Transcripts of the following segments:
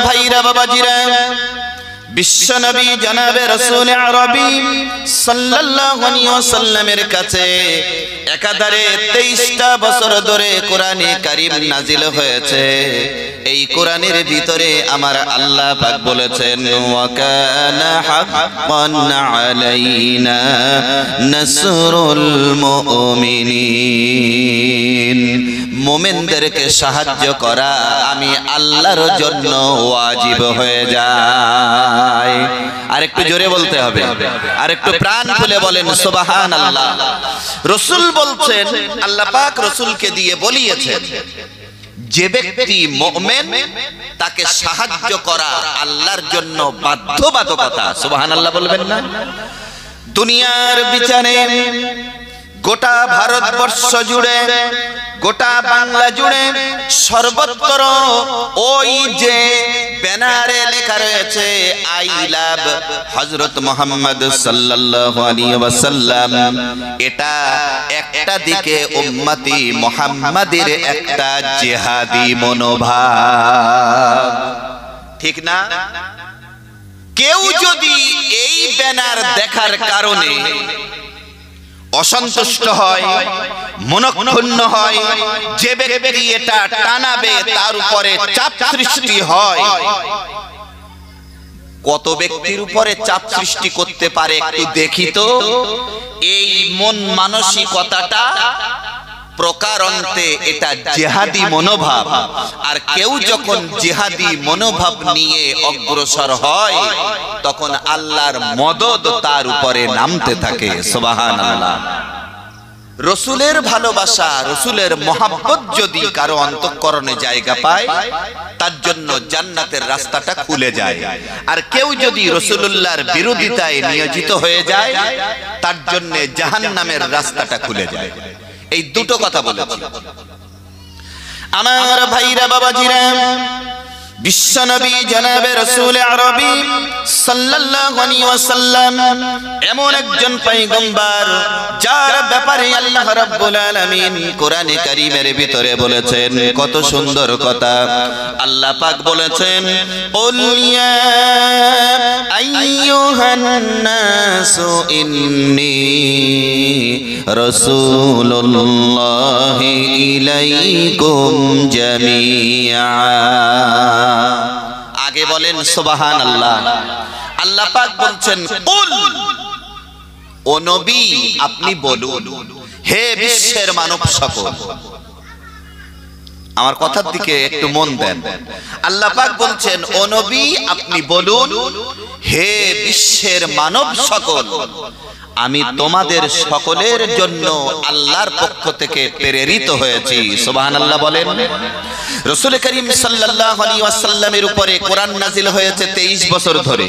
ভাইরা বাবাজিরা, বিশ্বনবী জনাবে রাসূল আরবী সাল্লাল্লাহু আলাইহি ওয়াসাল্লামের কাছে একাধারে 23টা বছর ধরে কোরআনে কারীম নাজিল হয়েছে। এই কোরআনের ভিতরে আমার আল্লাহ পাক বলেছেন, ওয়া কানা হাক্কান আলাইনা নাসরুল মুমিনিন। মুমিনদেরকে সাহায্য করা আমি আল্লাহর জন্য ওয়াজিব হয়ে যায়। আরেকটু জোরে বলতে হবে, আরেকটু প্রাণ খুলে বলেন সুবহানাল্লাহ। রাসূল বলছেন, আল্লাহ পাক রাসূলকে দিয়ে বলিয়েছেন, যে ব্যক্তি মুমিন তাকে সাহায্য করা আল্লাহর জন্য বাধ্যবাধকতা। সুবহানাল্লাহ বলবেন না? দুনিয়ার বিচারে গোটা ভারতবর্ষ জুড়ে, গোটা বাংলা জুড়ে সর্বত্র ওই যে ব্যানারে লেখা রয়েছে আই লাভ হযরত মুহাম্মদ সাল্লাল্লাহু আলাইহি ওয়াসাল্লাম, এটা একটা দিকে উম্মতি মুহাম্মাদের একটা জিহাদি মনোভাব, ঠিক না? কেউ যদি এই ব্যানার দেখার কারণে অসন্তুষ্ট হয়, মনক্ষুণ্ণ হয়, যে ব্যক্তি এটা টানাবে তার উপরে চাপ সৃষ্টি হয়। কত ব্যক্তির উপরে চাপ সৃষ্টি করতে পারে একটু দেখি তো। এই মন মানসিকতাটা প্রকারান্তে এটা জিহাদি মনোভাব। আর কেউ যখন জিহাদি মনোভাব নিয়ে অগ্রসর হয় তখন আল্লাহর মদদ তার উপরে নামতে থাকে। সুবহানাল্লাহ। রাসূলের ভালোবাসা, রাসূলের মহব্বত যদি কারো অন্তঃকরণে জায়গা পায় তার জন্য জান্নাতের রাস্তাটা খুলে যায়। আর কেউ যদি রাসূলুল্লাহর বিরোধিতায় নিয়োজিত হয়ে যায় তার জন্য জাহান্নামের রাস্তাটা খুলে যায়। এই দুটো কথা বলেছি। আমার ভাইরা বাবাজিরা, বিশ্বনবী জনাবে রাসূল আরবী সাল্লাল্লাহু আলাইহি ওয়াসাল্লাম এমন একজন পয়গম্বর যার ব্যাপারে আল্লাহ রাব্বুল আলামিন কোরআনে কারীমের ভিতরে বলেছেন কত সুন্দর কথা। আল্লাহ পাক বলেছেন, কুল ইয়া আইয়ুহান নাসু ইন্নী রাসূলুল্লাহি ইলাইকুম জামিআ। আগে বলেন সুবহানাল্লাহ। আল্লাহ পাক বলছেন, কুল, ও নবী আপনি বলুন, হে বিশ্বের মানব সকল। আমার কথার দিকে একটু মন দেন। আল্লাহ পাক বলছেন, ও নবী আপনি বলুন, হে বিশ্বের মানব সকল, আমি তোমাদের সকলের জন্য আল্লাহর পক্ষ থেকে প্রেরিত হয়েছি। সুবহানাল্লাহ বলেন। রাসূল করিম সাল্লাল্লাহু আলাইহি ওয়াসাল্লামের উপরে কোরআন নাজিল হয়েছে 23 বছর ধরে।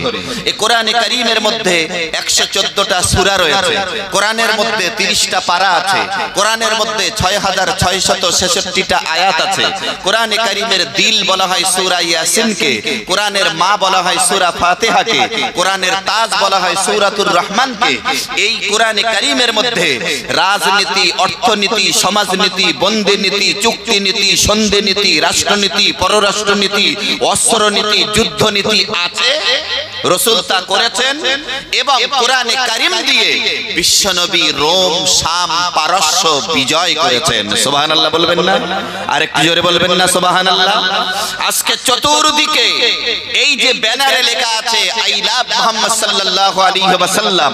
এই কোরআনে কারীমের মধ্যে 114টা সূরা রয়েছে, কোরআনের মধ্যে 30টা পারা আছে, কোরআনের মধ্যে 6666টা আয়াত আছে। কোরআনে কারীমের দিল বলা হয় সূরা ইয়াসিনকে, কোরআনের মা বলা হয় সূরা ফাতিহাকে, কোরআনের তাজ বলা হয় সূরাতুর রহমানকে। এই কোরআনে কারীমের মধ্যে রাজনীতি, অর্থনীতি, সমাজনীতি, বন্দিনীতি, চুক্তিনীতি, সন্ধিনীতি, রাষ্ট্রনীতি, পররাষ্ট্রনীতি, অস্ত্রনীতি, যুদ্ধনীতি আছে। রাসূল তা করেছেন এবং কোরআনে কারীম দিয়ে বিশ্বনবী রোম, শাম, পারস্য বিজয় করেছেন। সুবহানাল্লাহ বলবেন না? আরেকটু জোরে বলবেন না সুবহানাল্লাহ? আজকে চতুর্দিকে এই যে ব্যানারে লেখা আছে আই লাভ মুহাম্মদ সাল্লাল্লাহু আলাইহি ওয়াসাল্লাম,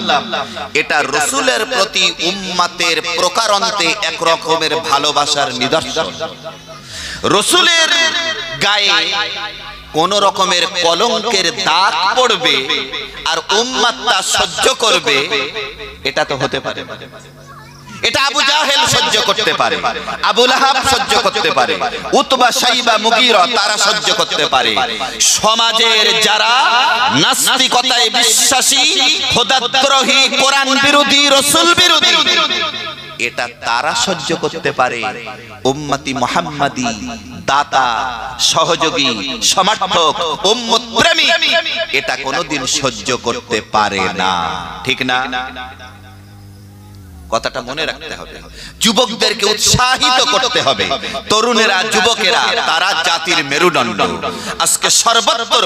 এটা রাসূলের প্রতি উম্মতের প্রকারান্তে এক রকমের ভালোবাসার নিদর্শন। রাসূলের গায়ে কোন রকমের কলঙ্কের দাগ পড়বে আর উম্মত তা সহ্য করবে, এটা তো হতে পারে। এটা আবু জাহেল সহ্য করতে পারে, আবু লাহাব সহ্য করতে পারে, উতবা, শাইবা, মুগীরা তারা সহ্য করতে পারে। সমাজের যারা নাস্তিকতায় বিশ্বাসী, খোদাদ্রোহী, কোরআন বিরোধী, রাসূল বিরোধী, এটা তারা সহ্য করতে পারে। উম্মতি মুহাম্মাদি, দাতা, সহযোগী, সমর্থক, উম্মত প্রেমী এটা কোনোদিন সহ্য করতে পারে না, ঠিক না? কথাটা মনে রাখতে হবে। যুবকদেরকে উৎসাহিত করতে হবে। তরুণেরা, যুবকেরা তারা জাতির মেরুদণ্ড। আজকে সর্বত্র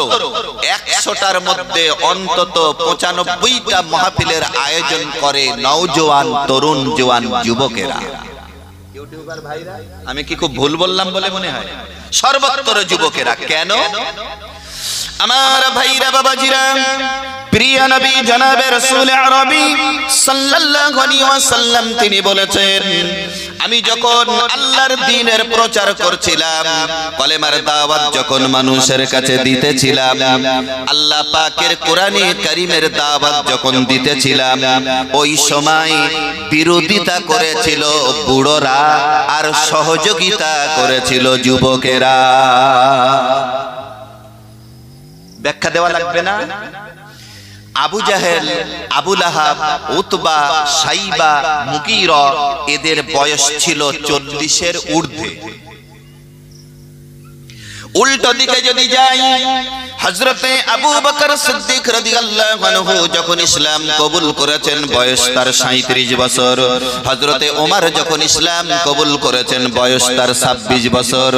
100টার মধ্যে অন্তত 95টা মাহফিলের আয়োজন করে নওজোয়ান, তরুণ জওয়ান যুবকেরা। ইউটিউবার ভাইরা, আমি কি খুব ভুল বললাম বলে মনে হয়? সর্বত্র যুবকেরা। কেন? আমার ভাইরা, বাবাজিরা, প্রিয় নবী জনাবে রাসূল আরবি সাল্লাল্লাহু আলাইহি ওয়াসাল্লাম তিনি বলেছেন, আমি যখন আল্লাহর দ্বীনের প্রচার করছিলাম, কলেমার দাওয়াত যখন মানুষের কাছে দিতেছিলাম, আল্লাহ পাকের কোরআনে কারীমের দাওয়াত যখন দিতেছিলাম, ওই সময় বিরোধিতা করেছিল বুড়োরা আর সহযোগিতা করেছিল যুবকেরা। ব্যাখ্যা দেওয়া লাগবে না? আবু জাহেল, আবু লাহাব, উতবা, সাইবা, মুগীরা এদের বয়স ছিল 40-এর ঊর্ধ্বে। উল্টো দিকে যদি যাই, হযরতে আবু বকর সিদ্দিক রাদিয়াল্লাহু আনহু যখন ইসলাম কবুল করেছেন বয়স তার 37 বছর। হযরতে ওমর যখন ইসলাম কবুল করেছেন বয়স তার 26 বছর।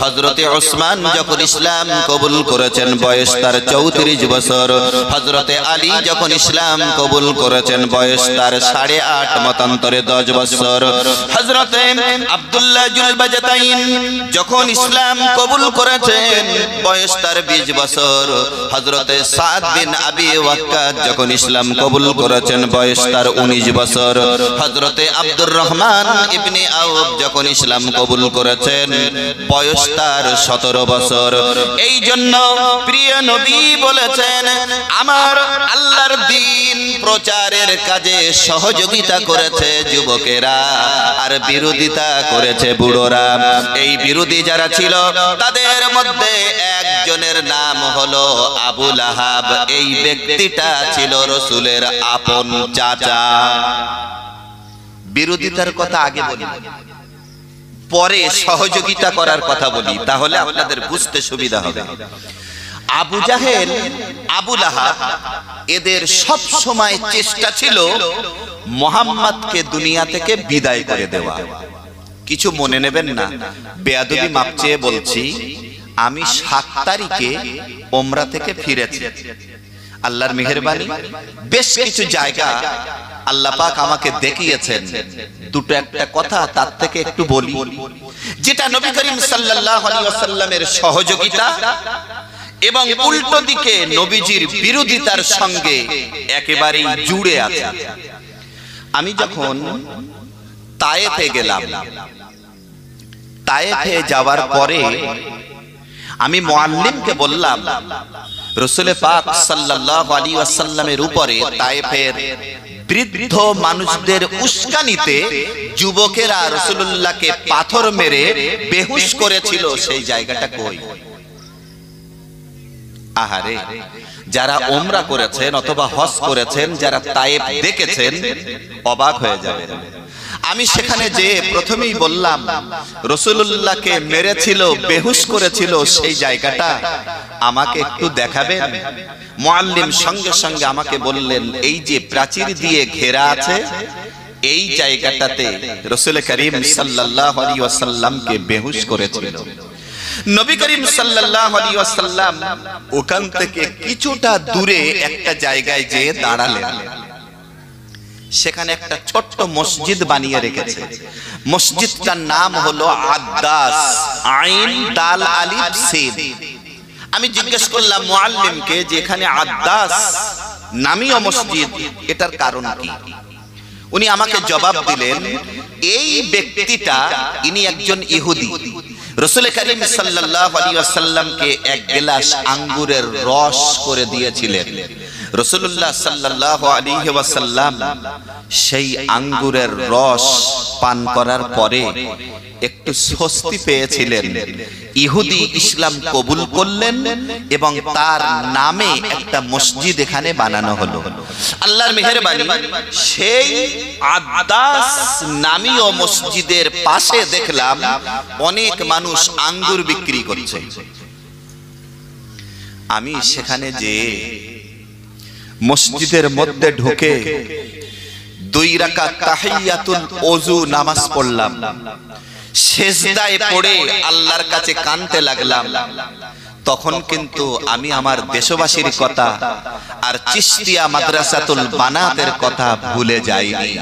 হযরতে ওসমান যখন ইসলাম কবুল করেছেন বয়স তার 34 বছর। হযরতে আলী যখন ইসলাম কবুল করেছেন বয়স তার 8.5 মতান্তরে 10 বছর। হযরতে আব্দুল্লাহ জুলবাজাতাইন যখন ইসলাম কবুল করেছেন বয়স তার 20 বছর। হযরতে সাদ বিন আবি ওয়াক্কাস যখন ইসলাম কবুল করেছেন বয়স তার 19 বছর। হযরতে আব্দুর রহমান ইবনে আউফ যখন ইসলাম কবুল করেছেন বয়স তার 17 বছর। এই জন্য প্রিয় নবী বলেছেন, আমার আল্লাহর দ্বীন প্রচারের কাজে সহযোগিতা করেছে যুবকেরা আর বিরোধিতা করেছে বুড়োরা। এই বিরোধী যারা ছিল তাদের মধ্যে একজনের নাম হলো আবু লাহাব। এই ব্যক্তিটা ছিল রাসূলের আপন চাচা। বিরোধিতার কথা আগে বলি, পরে সহযোগিতা করার কথা বলি, তাহলে আপনাদের বুঝতে সুবিধা হবে। আবু জাহেল, আবু লাহাব এদের সব সময় চেষ্টা ছিল মুহাম্মদকে দুনিয়া থেকে বিদায় করে দেওয়া। কিছু মনে নেবেন না, বেয়াদবি মাপ চেয়ে বলছি, আমি 7 তারিখে ওমরা থেকে ফিরেছি। আল্লাহর মেহেরবানি বেশ কিছু জায়গা আল্লাহ পাক আমাকে দেখিয়েছেন। দুটো একটা কথা তার থেকে একটু বলি, যেটা নবী করিম সাল্লাল্লাহু আলাইহি ওয়াসাল্লামের সহযোগিতা এবং উল্টো দিকে নবীজির বিরোধিতার সঙ্গে একেবারেই জুড়ে আছে। আমি যখন তায়েফে গেলাম, তায়েফে যাওয়ার পরে আমি মুআল্লিমকে বললাম, রাসূল পাক সাল্লাল্লাহু আলাইহি ওয়াসাল্লামের উপরে তায়েফের বৃদ্ধ মানুষদের উস্কানিতে যুবকেরা রাসূলুল্লাহকে পাথর মেরে বেহুশ করেছিল, সেই জায়গাটা কই? আহারে, যারা ওমরা করেছেন অথবা হজ করেছেন, যারা তায়েফ দেখেছেন অবাক হয়ে যাবেন। আমি সেখানে যে প্রথমেই বললাম রাসূলুল্লাহকে মেরেছিল, বেহুশ করেছিল, সেই জায়গাটা আমাকে একটু দেখাবেন? মুআল্লিম সঙ্গে সঙ্গে আমাকে বললেন, এই যে প্রাচীর দিয়ে ঘেরা আছে এই জায়গাটাতে রাসূল করিম সাল্লাল্লাহু আলাইহি ওয়াসাল্লামকে বেহুশ করেছিল। নবী করিম সাল্লাল্লাহু আলাইহি ওয়াসাল্লাম ওখান থেকে কিছুটা দূরে একটা জায়গায় যেয়ে দাঁড়ালেন। সেখানে একটা ছোট্ট মসজিদ বানিয়ে রেখেছে। মসজিদটার নাম হলো আদ্দাস, আইন দাল আলিফ সিন। আমি জিজ্ঞেস করলাম মুআল্লিমকে যে এখানে আদ্দাস নামীয় মসজিদ, এটার কারণ কি? উনি আমাকে জবাব দিলেন, এই ব্যক্তিটা ইনি একজন ইহুদি। রাসূল করিম সাল্লাল্লাহু আলাইহি ওয়াসাল্লামকে এক গ্লাস আঙ্গুরের রস করে দিয়েছিলেন। রাসূলুল্লাহ সাল্লাল্লাহু আলাইহি ওয়াসাল্লাম সেই আঙ্গুরের রস পান করার পরে একটু স্বস্তি পেয়েছিলেন। ইহুদি ইসলাম কবুল করলেন এবং তার নামে একটা মসজিদ এখানে বানানো হলো। আল্লাহর মেহেরবানি, সেই আদ্দাস নামীয় মসজিদের পাশে দেখলাম অনেক মানুষ আঙ্গুর বিক্রি করছে। আমি সেখানে যে মসজিদের মধ্যে ঢুকে 2 রাকাত তাহিয়াতুল ওযু নামাজ পড়লাম, সেজদায় পড়ে আল্লাহর কাছে কাঁদতে লাগলাম, তখন কিন্তু আমি আমার দেশবাসীর কথা আর চিশতিয়া মাদ্রাসাতুল বানাতের কথা ভুলে যাইনি।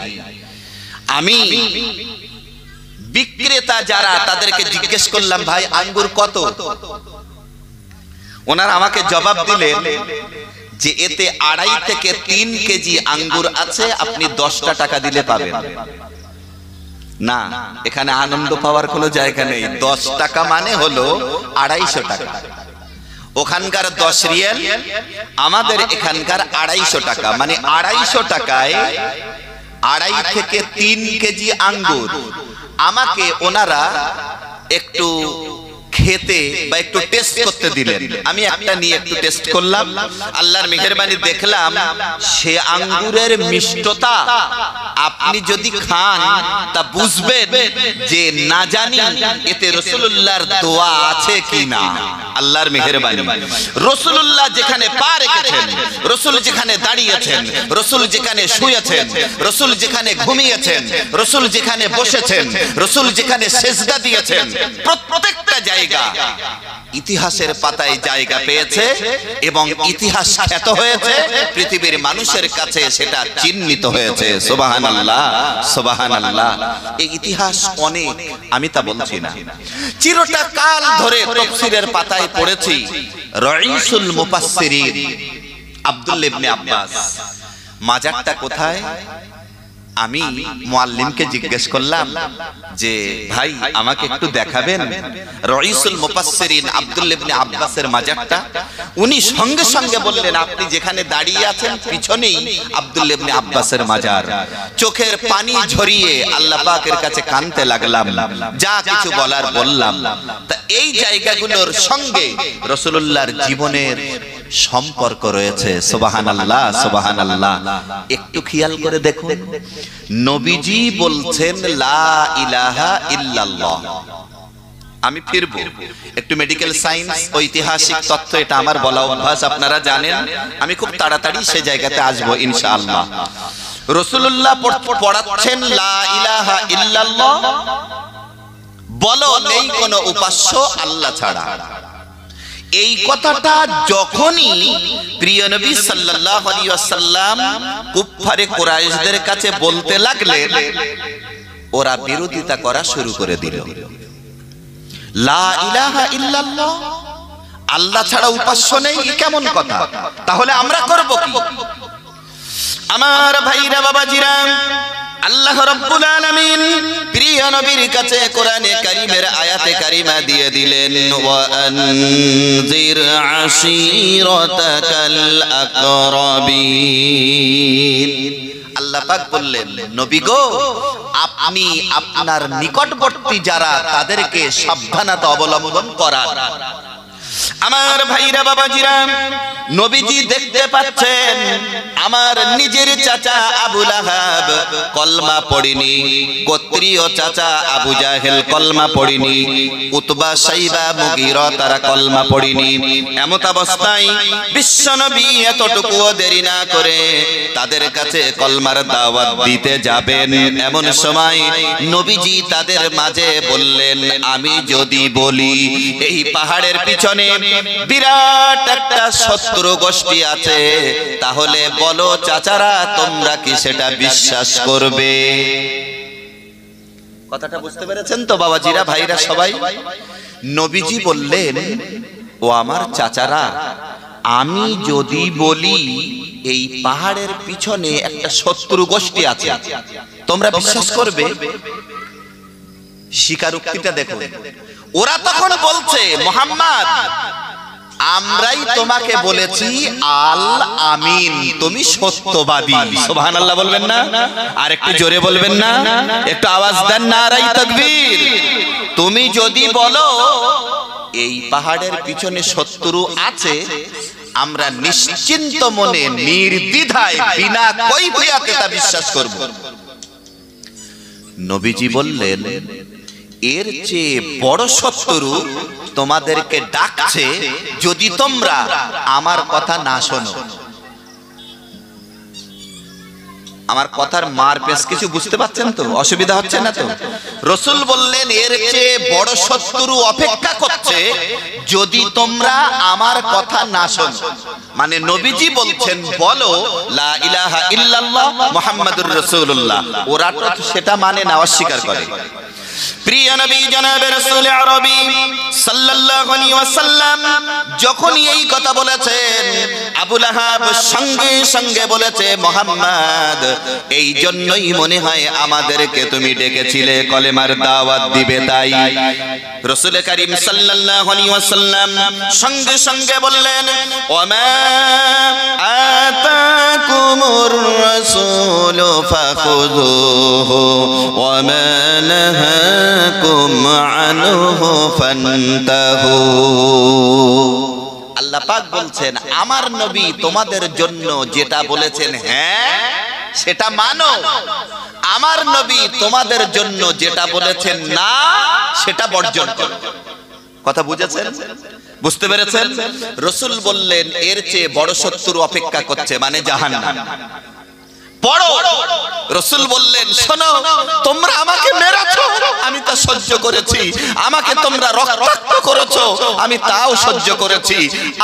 আমি বিক্রেতা যারা তাদেরকে জিজ্ঞেস করলাম, ভাই আঙ্গুর কত? ওনারা আমাকে জবাব দিলেন যে এতে 2.5 থেকে 3 কেজি আঙ্গুর আছে, আপনি 10টা টাকা দিলে পাবেন। না, এখানে আনন্দ পাওয়ার কোনো জায়গা নেই। 10 টাকা মানে হলো 250 টাকা। ওখানকার 10 রিয়াল, আমাদের এখানকার 250 টাকা, মানে 250 টাকায় 2.5 থেকে 3 কেজি আঙ্গুর আমাকে ওনারা একটু খেতে বা একটু টেস্ট করতে দিলেন। আমি একটা নিয়ে একটু টেস্ট করলাম, আল্লাহর মেহেরবানি দেখলাম সে আঙ্গুরের মিষ্টতা আপনি যদি খান তা বুঝবেন যে না জানি এতে রাসূলুল্লাহর দোয়া আছে কিনা। আল্লাহর মেহেরবানি, রাসূলুল্লাহ যেখানে পা রেখেছেন, রাসূল যেখানে দাঁড়িয়েছেন, রাসূল যেখানে শুয়েছেন, রাসূল যেখানে ঘুমিয়েছেন, রাসূল যেখানে বসেছেন, রাসূল যেখানে সেজদা দিয়েছেন, প্রত্যেকটা জায়গা ইতিহাসের পাতায় জায়গা পেয়েছে এবং ইতিহাস খ্যাত হয়েছে, পৃথিবীর মানুষের কাছে সেটা চিহ্নিত হয়েছে। সুবহানাল্লাহ, সুবহানাল্লাহ। এই ইতিহাস অনেক, আমি তা বলছি না। চিরটা কাল ধরে তাফসীরের পাতায় পড়েছি রাইসুল মুফাসসিরিন আব্দুল্লাহ ইবনে আব্বাস। মাজারটা কোথায়? আমি মুআল্লিমকে জিজ্ঞেস করলাম যে ভাই আমাকে একটু দেখাবেন রাইসুল মুফাসসিরিন আব্দুল্লাহ ইবনে আব্বাসের মাজারটা। উনি সঙ্গে সঙ্গে বললেন, আপনি যেখানে দাঁড়িয়ে আছেন পিছনেই আব্দুল্লাহ ইবনে আব্বাসের মাজার। চোখের পানি ঝরিয়ে আল্লাহ পাকের কাছে কাঁদতে লাগলাম, যা কিছু বলার বললাম। তা এই জায়গাগুলোর সঙ্গে রাসূলুল্লাহর জীবনের সম্পর্ক রয়েছে। সুবহানাল্লাহ, সুবহানাল্লাহ। একটু খেয়াল করে দেখুন, নবীজি বলছেন লা ইলাহা ইল্লাল্লাহ। আমি ফিরবো একটু মেডিকেল সায়েন্স, ঐতিহাসিক তথ্য, এটা আমার বলা অভ্যাস, আপনারা জানেন। আমি খুব তাড়াতাড়ি সে জায়গাতে আসবো ইনশাআল্লাহ। রাসূলুল্লাহ পড়াচ্ছেন লা ইলাহা ইল্লাল্লাহ, বলো নেই কোনো উপাস্য আল্লাহ ছাড়া। এই কথাটা যখনই প্রিয় নবী সাল্লাল্লাহু আলাইহি ওয়াসাল্লাম কুফারে কুরাইশদের কাছে বলতে লাগলেন, ওরা বিরোধিতা করা শুরু করে দিল। লা ইলাহা ইল্লাল্লাহ, আল্লাহ ছাড়া উপাস্য নেই, কেমন কথা? তাহলে আমরা করব কি? আমার ভাইরা বাবাজিরা, আল্লাহ রাব্বুল আলামিন প্রিয় নবীর কাছে কোরআনে কারীমের আয়াতে কারিমা দিয়ে দিলেন, ওয়া আনজির আশীরাতাকাল আকরাবিন। আল্লাহ পাক বললেন, নবী গো, আপনি আপনার নিকটবর্তী যারা তাদেরকে সাবধানতা অবলম্বন করান। আমার ভাইরা বাবাজিরা, নবীজি দেখতে পাচ্ছেন আমার নিজের চাচা আবু লাহাব কলমা পড়েনি, গোত্রীয় চাচা আবু জাহেল কলমা পড়েনি, উতবা সাইবা মুগীরা তারা কলমা পড়েনি। এমত অবস্থায় বিশ্বনবী এতটুকুও দেরি না করে তাদের কাছে কলমার দাওয়াত দিতে যাবেন। এমন সময় নবীজি তাদের মাঝে বললেন, আমি যদি বলি এই পাহাড়ের পিছনে বিরাট একটা শত্রু গোষ্ঠী আছে, তাহলে বলো চাচারা তোমরা কি সেটা বিশ্বাস করবে? কথাটা বুঝতে পেরেছেন তো বাবাজিরা, ভাইরা সবাই? নবীজি বললেন, ও আমার চাচারা, আমি যদি বলি এই পাহাড়ের পিছনে একটা শত্রু গোষ্ঠী আছে, তোমরা বিশ্বাস করবে? স্বীকারোক্তিটা দেখো। ওরা তখন বলছে, মুহাম্মদ, আমরাই তোমাকে বলেছি আল আমিন, তুমি সত্যবাদী। সুবহানাল্লাহ বলবেন না? আর একটু জোরে বলবেন না? একটু আওয়াজ দেন, নারাই তাকবীর। তুমি যদি বলো এই পাহাড়ের পিছনে শত্রু আছে, আমরা নিশ্চিন্ত মনে নির্দ্বিধায় বিনা কৈফিয়তে তা বিশ্বাস করব। নবীজি বললেন, এর চেয়ে বড় শত্রু তোমাদেরকে ডাকছে, যদি তোমরা আমার কথা না শোনো। আমার কথার মার পেশ কিছু বুঝতে পাচ্ছেন তো? অসুবিধা হচ্ছে না তো? রাসূল বললেন এর চেয়ে বড় শত্রু অপেক্ষা করছে যদি তোমরা আমার কথা না শোনো। মানে নবীজি বলছেন বলো লা ইলাহা ইল্লাল্লাহ মুহাম্মাদুর রাসূলুল্লাহ, ওরা তো সেটা মানে না, অস্বীকার করে। প্রিয় নবী জনাবে রাসূল আরবি সাল্লাল্লাহু আলাইহি ওয়াসাল্লাম যখন এই কথা বলেছেন, আবু লাহাব সঙ্গে সঙ্গে বলেছে মুহাম্মদ এই জন্যই মনে হয় আমাদেরকে তুমি ডেকেছিলে কলেমার দাওয়াত দিবে, তাই রাসূল করিম সাল্লাল্লাহু আলাইহি ওয়াসাল্লাম সঙ্গে সঙ্গে বললেন ওমা আতাকুমুর রাসূল ফাখুযুহু ওমা নাহাকুম আনহু ফান্তাহু। আল্লাহ পাক বলছেন আমার নবী তোমাদের জন্য যেটা বলেছেন হ্যাঁ সেটা মানো, আমার নবী তোমাদের জন্য যেটা বলেছেন না সেটা বর্জন করো। কথা বুঝেছেন? বুঝতে পেরেছেন? রাসূল বললেন এর চেয়ে বড় শত্রু অপেক্ষা করছে, মানে জাহান্নাম। পড়ো। রাসূল বললেন শোনো, তোমরা আমাকে মেরেছো আমি তা সহ্য করেছি, আমাকে তোমরা রক্তাক্ত করেছো আমি তাও সহ্য করেছি,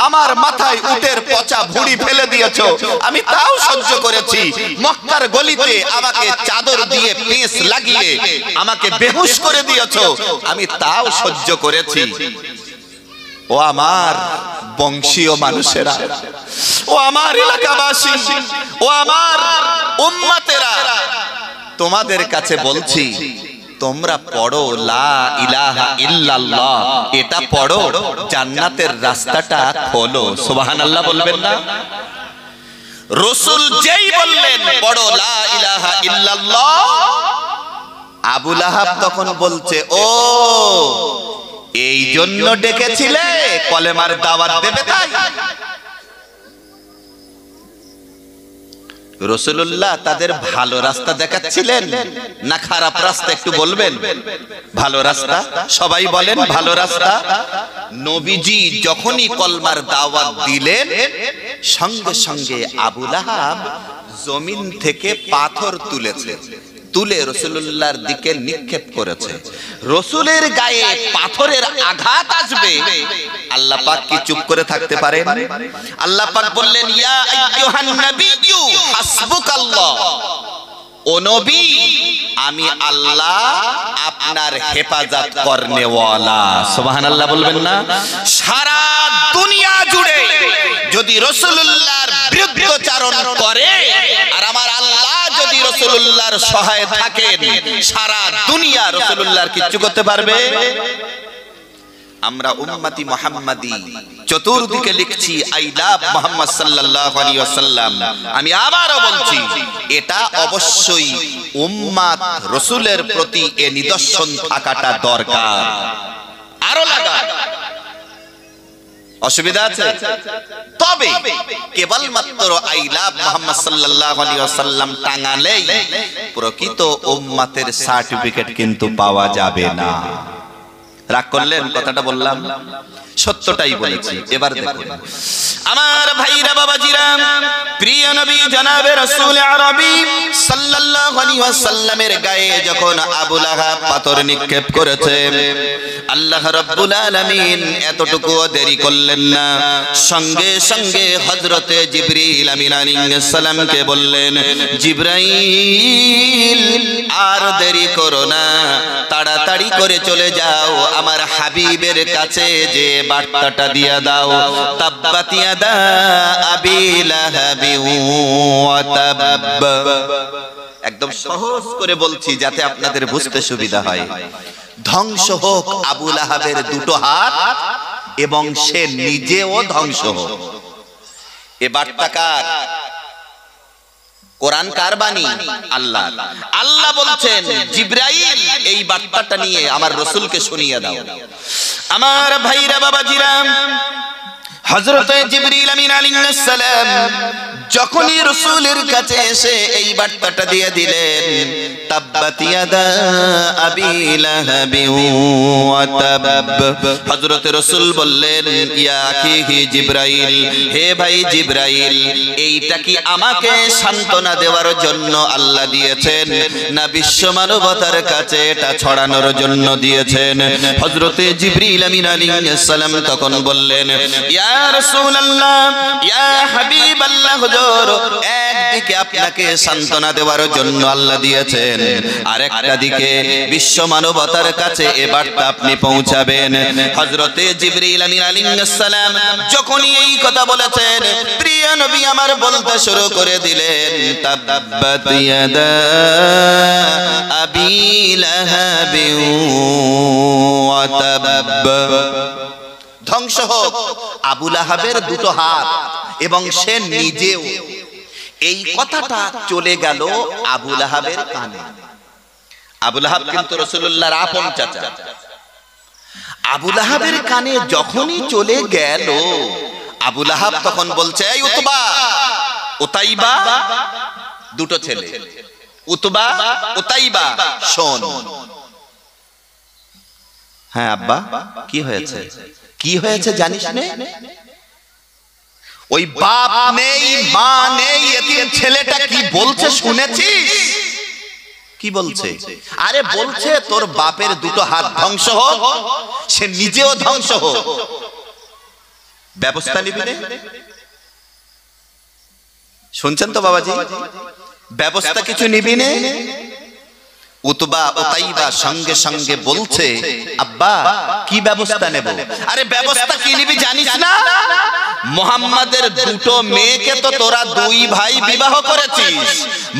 আমার মাথায় উটের পচা ভুঁড়ি ফেলে দিয়েছো আমি তাও সহ্য করেছি, মক্কার গলিতে আমাকে চাদর দিয়ে পেঁচ লাগিয়ে আমাকে বেহুশ করে দিয়েছো আমি তাও সহ্য করেছি। ও আমার বংশীয় মানুষেরা, ও আমার এলাকাবাসী, ও আমার উম্মতেরা, তোমাদের কাছে বলছি তোমরা পড়ো লা ইলাহা ইল্লাল্লাহ, এটা পড়ো জান্নাতের রাস্তাটা খোলো। সুবহানাল্লাহ বলবেন না? রাসূল যেই বললেন পড়ো লা ইলাহা ইল্লাল্লাহ, আবু লাহাব তখন বলছে ও এই জন্য ডেকেছিলে কলেমার দাওয়াত দেবে, তাই রাসূলুল্লাহ তাদের ভালো রাস্তা দেখাচ্ছিলেন না খারাপ রাস্তা একটু বলবেন? ভালো রাস্তা, সবাই বলেন ভালো রাস্তা। নবীজি যখনই কলমার দাওয়াত দিলেন সঙ্গে সঙ্গে আবু লাহাব জমিন থেকে পাথর তুলেছে, তুলে রাসূলুল্লাহর দিকে নিক্ষেপ করেছে। রাসূলের গায়ে পাথরের আঘাত আসবে, আল্লাহ পাক কি চুপ করে থাকতে পারেন? আল্লাহ পাক বললেন ইয়া আইয়ুহান নাবিয়্যু হাসবুকাল্লাহ, ও নবী আমি আল্লাহ আপনার হেফাজত করনেওয়ালা। সুবহানাল্লাহ বলবেন না? সারা দুনিয়া জুড়ে যদি রাসূলুল্লাহর বিরুদ্ধাচরণ করে আর আমার আল্লাহ যদি রাসূলুল্লাহর সহায় থাকেন, সারা দুনিয়া রাসূলুল্লাহর কিচ্ছু করতে পারবে? আমরা উম্মতি মুহাম্মাদি চতুর্দিকে লিখছি আই লাভ মুহাম্মদ সাল্লাল্লাহু আলাইহি ওয়াসাল্লাম। আমি আবারও বলছি এটা অবশ্যই উম্মত রাসূলের প্রতি এ নিদর্শন থাকাটা দরকার, আরো লাগা। অসুবিধা আছে? তবে কেবলমাত্র আই লাভ মুহাম্মদ সাল্লাল্লাহু আলাইহি ওয়াসাল্লাম টাঙালেই প্রকৃত উম্মতের সার্টিফিকেট কিন্তু পাওয়া যাবে না। রাগ করলেন কথাটা বললাম? সত্যটাই বলেছি। এবার দেখুন আমার ভাইরা বাবাজিরা, প্রিয় নবী জনাবে রাসূল আরবি সাল্লাল্লাহু আলাইহি ওয়াসাল্লামের গায়ে যখন আবু লাহাব পাথর নিক্ষেপ করেছে, আল্লাহ রাব্বুল আলামিন এতটুকু দেরি করলেন না, সঙ্গে সঙ্গে হযরতে জিবরিল আমিন আলাইহিস সালামকে বললেন জিবরাইল আর দেরি করো না, তাড়াতাড়ি করে চলে যাও আমার হাবিবের কাছে যে বার্তাটা দিয়ে দাও, তাব্বাত ইয়াদা আবি লাহাবি ওয়া তাব। একদম সহজ করে বলছি যাতে আপনাদের বুঝতে সুবিধা হয়। ধ্বংস হোক আবু লাহাবের দুটো হাত এবং সে নিজেও ধ্বংস হোক। এ বার্তা কার? কোরআন কার বাণী? আল্লাহ। আল্লাহ বলছেন জিবরাইল এই বার্তাটা নিয়ে আমার রাসূলকে শুনিয়ে দাও। আমার ভাইরা বাবাজিরা, হযরত জিবরিল আমিন আলাইহিস সালাম যখনই রাসূলের কাছে এসে এই বার্তাটা দিয়ে দিলেন, তাব্বাত ইয়াদা আবি লাহাবি ওয়া তাব, হযরত রাসূল বললেন, ইয়া আখিহি জিবরাইল, হে ভাই জিবরাইল, এইটা কি আমাকে সান্ত্বনা দেওয়ার জন্য আল্লাহ দিয়েছেন, না বিশ্ব মানবতার কাছে এটা ছড়ানোর জন্য দিয়েছেন? হযরত জিবরিল আমিন আলাইহিস সালাম তখন বললেন, ইয়া রাসূলুল্লাহ, ইয়া হাবিবাল্লাহ, হুজুর, একদিকে আপনাকে সান্ত্বনা দেওয়ার জন্য আল্লাহ দিয়েছেন, আর একটা দিকে বিশ্ব মানবতার কাছে এ বার্তা আপনি পৌঁছাবেন। হযরত জিবরিল আমিন আলাইহিস সালাম যখনই এই কথা বলেছেন, প্রিয় নবী আমার বলতে শুরু করে দিলেন, তাব্বাত ইয়াদা আবি লাহাবি ওয়া তাব, ধ্বংস হোক আবু লাহাবের দুটো হাত এবং সে নিজেও। এই কথাটা চলে গেল আবু লাহাবের কানে। আবু লাহাব কিন্তু রাসূলুল্লাহর আপন চাচা। আবু লাহাবের কানে যখনই চলে গেল, আবু লাহাব তখন বলছে, এই উতবা, উতাইবা, দুটো ছেলে, উতবা, উতাইবা, শোন। হ্যাঁ আব্বা, কি হয়েছে? কি হয়েছে জানিস না? ওই বাপ নেই, মা নেই, এতিম ছেলেটা কি বলছে শুনেছিস? কি বলছে? আরে বলছে তোর বাপের দুটো হাত ধ্বংস হোক, সে নিজেও ধ্বংস হোক। ব্যবস্থা নিবি না? শুনছেন তো বাবাজি? ব্যবস্থা কিছু নিবি না? উতবা উতাইবা সঙ্গে সঙ্গে বলছে, আব্বা কি ব্যবস্থা নেব? আরে ব্যবস্থা কি নিবি জানিস না? মুহাম্মাদের দুটো মেয়েকে তো তোরা দুই ভাই বিবাহ করেছিস,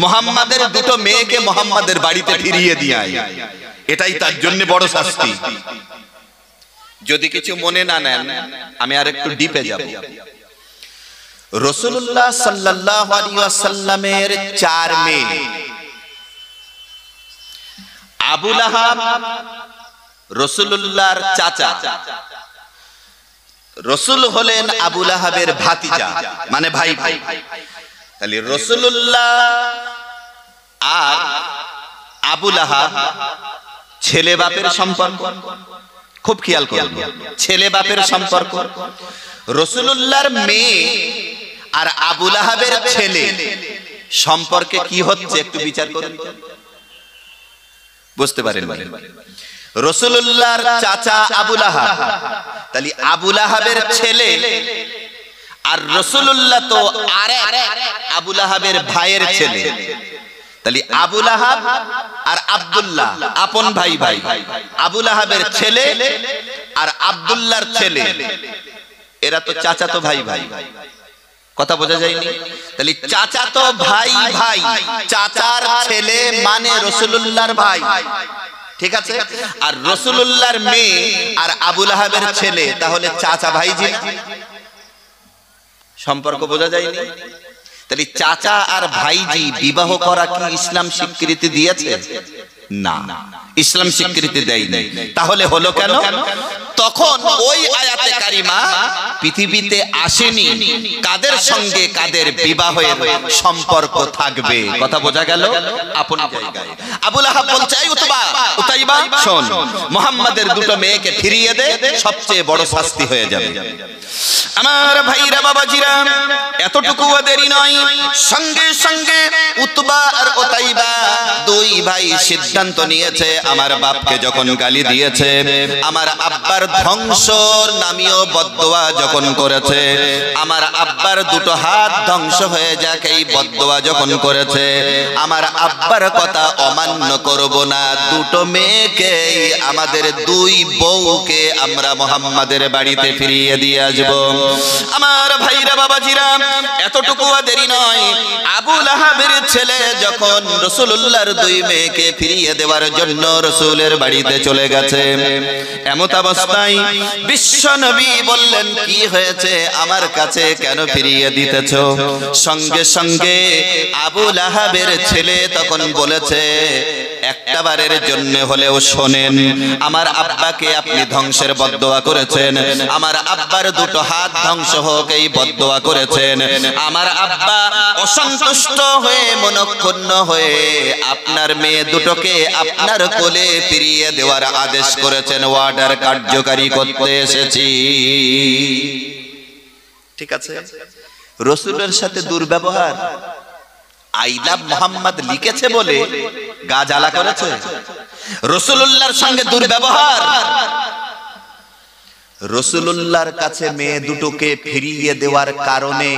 মুহাম্মাদের দুটো মেয়েকে মুহাম্মাদের বাড়িতে ফিরিয়ে দিয়ে আয়, এটাই তার জন্য বড় শাস্তি। যদি কিছু মনে না নেন, আমি আরেকটু ডিপে যাব। রাসূলুল্লাহ সাল্লাল্লাহু আলাইহি ওয়াসাল্লামের চার মেয়ে। আবু লাহাব রাসূলুল্লাহর চাচা, রাসূল হলেন আবু লাহাবের ভাতিজা, মানে ভাই ভাই। তাহলে রাসূলুল্লাহ আর আবু লাহাব ছেলে বাপের সম্পর্ক, খুব খেয়াল করুন, ছেলে বাপের সম্পর্ক। রাসূলুল্লাহর মেয়ে আর আবু লাহাবের ছেলে সম্পর্কে কি হচ্ছে একটু বিচার করুন, বুঝতে পারেন? রাসূলুল্লাহর চাচা আবু লাহাব, তাহলে আবু লাহাবের ছেলে, আর রাসূলুল্লাহ তো আরেক আবু লাহাবের ভাইয়ের ছেলে। তাহলে আবু লাহাব আর আব্দুল্লাহ আপন ভাই ভাই। আবু লাহাবের ছেলে আর আব্দুল্লাহর ছেলে, এরা তো চাচা তো ভাই ভাই। কথা বোঝা যায়নি? তাহলে চাচা তো ভাই ভাই, চাচার ছেলে মানে রাসূলুল্লাহর ভাই, ঠিক আছে? আর রাসূলুল্লাহর মেয়ে আর আবু লাহাবের ছেলে, তাহলে চাচা ভাইজি না? সম্পর্ক বোঝা যায়নি? তাহলে চাচা আর ভাইজি বিবাহ করা কি ইসলাম স্বীকৃতি দিয়েছে? না, ইসলাম স্বীকৃতি দেয়নি। তাহলে হলো কেন? তখন ওই আয়াতে কারিমা পৃথিবীতে আসেনি কাদের সঙ্গে কাদের বিবাহের সম্পর্ক থাকবে। কথা বোঝা গেল? আপন জায়গায় আবু লাহাব বলছে, এই উতবা উতাইবা শোন, মুহাম্মাদের দুটো মেয়েকে ফিরিয়ে দে, সবচেয়ে বড় শাস্তি হয়ে যাবে। আমার ভাইরা বাবাজিরা, এতটুকু দেরি নয়, সঙ্গে সঙ্গে উতবা আর উতাইবা দুই ভাই সিদ্ধান্ত নিয়েছে, আমার বাপকে যখন গালি দিয়েছে, আমার আব্বার ধ্বংসর নামীয় বদদোয়া যখন করেছে, আমার আব্বার দুটো হাত ধ্বংস হয়ে যাক এই বদদোয়া যখন করেছে, আমার আব্বার কথা অমান্য করব না, দুটো মেয়েকে, আমাদের দুই বউকে আমরা মুহাম্মাদের বাড়িতে ফিরিয়ে দিয়ে আসব। আমার ভাইরা বাবাজিরা, এতটুকু দেরি নয়, আবু লাহাবের ছেলে যখন রাসূলুল্লাহর দুই মেয়েকে ফিরিয়ে দেওয়ার জন্য রাসূলের বাড়িতে চলে গেছে, এমত অবস্থায় বিশ্ব নবী বললেন, কি হয়েছে, আমার কাছে কেন ফিরিয়ে দিতেছো? সঙ্গে সঙ্গে আবু লাহাবের ছেলে তখন বলেছে, একটা বারের জন্য হলেও শোনেন। আমার আব্বাকে আপনি ধ্বংসের বদদোয়া করেছেন, আমার আব্বার দুটো হাত ধ্বংস হোক এই বদদোয়া করেছেন। আমার আব্বা অসন্তুষ্ট হয়ে মনক্ষুণ্ণ হয়ে আপনার মেয়ে দুটোকে আপনার কোলে ফিরিয়ে দেওয়ার আদেশ করেছেন, অর্ডার কার্যকারী করতে এসেছি। ঠিক আছে, রাসূলের সাথে দুর্ব্যবহার আই লাভ মোহাম্মদ লিখেছে বলে গা জ্বালা করেছে। রাসূলুল্লাহর সঙ্গে দুর্ব্যবহার, রাসূলুল্লাহর কাছে মেয়ে দুটোকে ফিরিয়ে দেওয়ার কারণে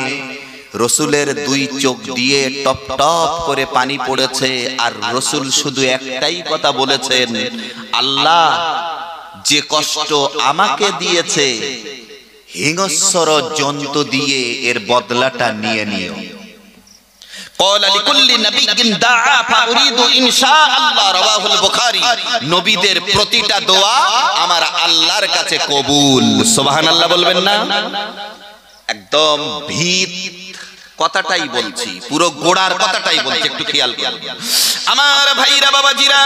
রাসূলের দুই চোখ দিয়ে টপ টপ করে পানি পড়েছে। আর রাসূল শুধু একটাই কথা বলেছেন, আল্লাহ যে কষ্ট আমাকে দিয়েছে হিংস্র জন্তু দিয়ে এর বদলাটা নিয়ে নিও। নবীদের প্রতিটা দোয়া আমার আল্লাহর কাছে কবুল। সুবহানাল্লাহ বলবেন না? একদম ভিত কথাটাই বলছি, পুরো গোড়ার কথাটাই বলছি, একটু খেয়াল করুন আমার ভাইরা বাবাজিরা।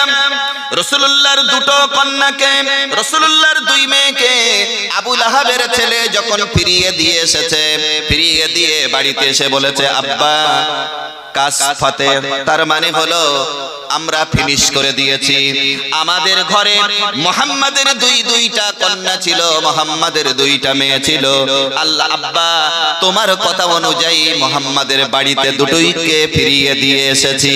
রাসূলুল্লাহর দুটো কন্যাকে, রাসূলুল্লাহর দুই মেয়েকে আবু লাহাবের ছেলে যখন ফিরিয়ে দিয়ে এসেছে, ফিরিয়ে দিয়ে বাড়িতে এসে বলেছে, আব্বা কাজ ফাতে, তার মানে হলো আমরা ফিনিশ করে দিয়েছি। আমাদের ঘরে মুহাম্মাদের দুইটা কন্যা ছিল, মুহাম্মাদের দুইটা মেয়ে ছিল। আল্লাহ আব্বা তোমার কথা অনুযায়ী মুহাম্মাদের বাড়িতে দুটোইকে ফিরিয়ে দিয়ে এসেছি।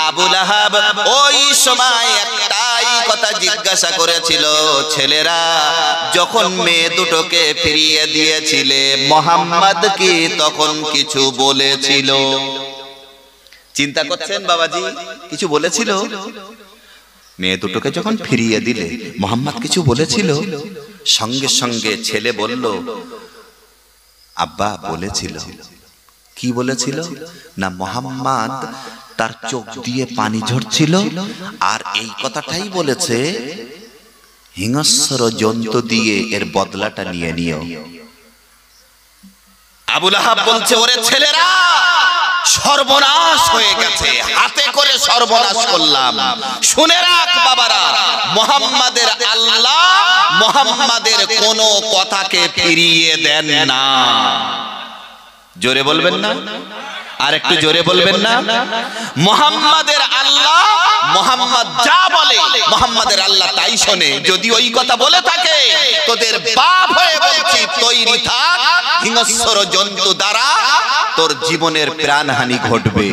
আবু লাহাব ওই সময় একটাই কথা জিজ্ঞাসা করেছিল, ছেলেরা যখন মেয়ে দুটোকে ফিরিয়ে দিয়েছিলে মুহাম্মদ কি তখন কিছু বলেছিল? চিন্তা করছেন বাবাজি, কিছু বলেছিল? মেয়ে দুটোকে যখন ফিরিয়ে দিলে মুহাম্মদ কিছু বলেছিল? সঙ্গে সঙ্গে ছেলে বলল, আব্বা বলেছিল। কি বলেছিল? না, মুহাম্মদ তার চোখ দিয়ে পানি ঝরছিল আর এই কথাটাই বলেছে, হিংস্র জন্তু দিয়ে এর বদলাটা নিয়ে নিও। আবু লাহাব বলছে, ওরে ছেলেরা সর্বনাশ হয়ে গেছে, হাতে করে সর্বনাশ করলাম। শুনে রাখ বাবারা, মুহাম্মাদের আল্লাহ মুহাম্মাদের কোন কথাকে ফিরিয়ে দেন না। জোরে বলবেন না? আর একটু জোরে বলবেন না? মুহাম্মাদের আল্লাহ, মুহাম্মদ যা বলে মুহাম্মাদের আল্লাহ তাই শোনে। যদি ওই কথা বলে থাকে তোদের বাপ হয়ে বলছি তৈরি থাক, হিংস্র জন্তু দ্বারা তোর জীবনের প্রাণহানি ঘটবে।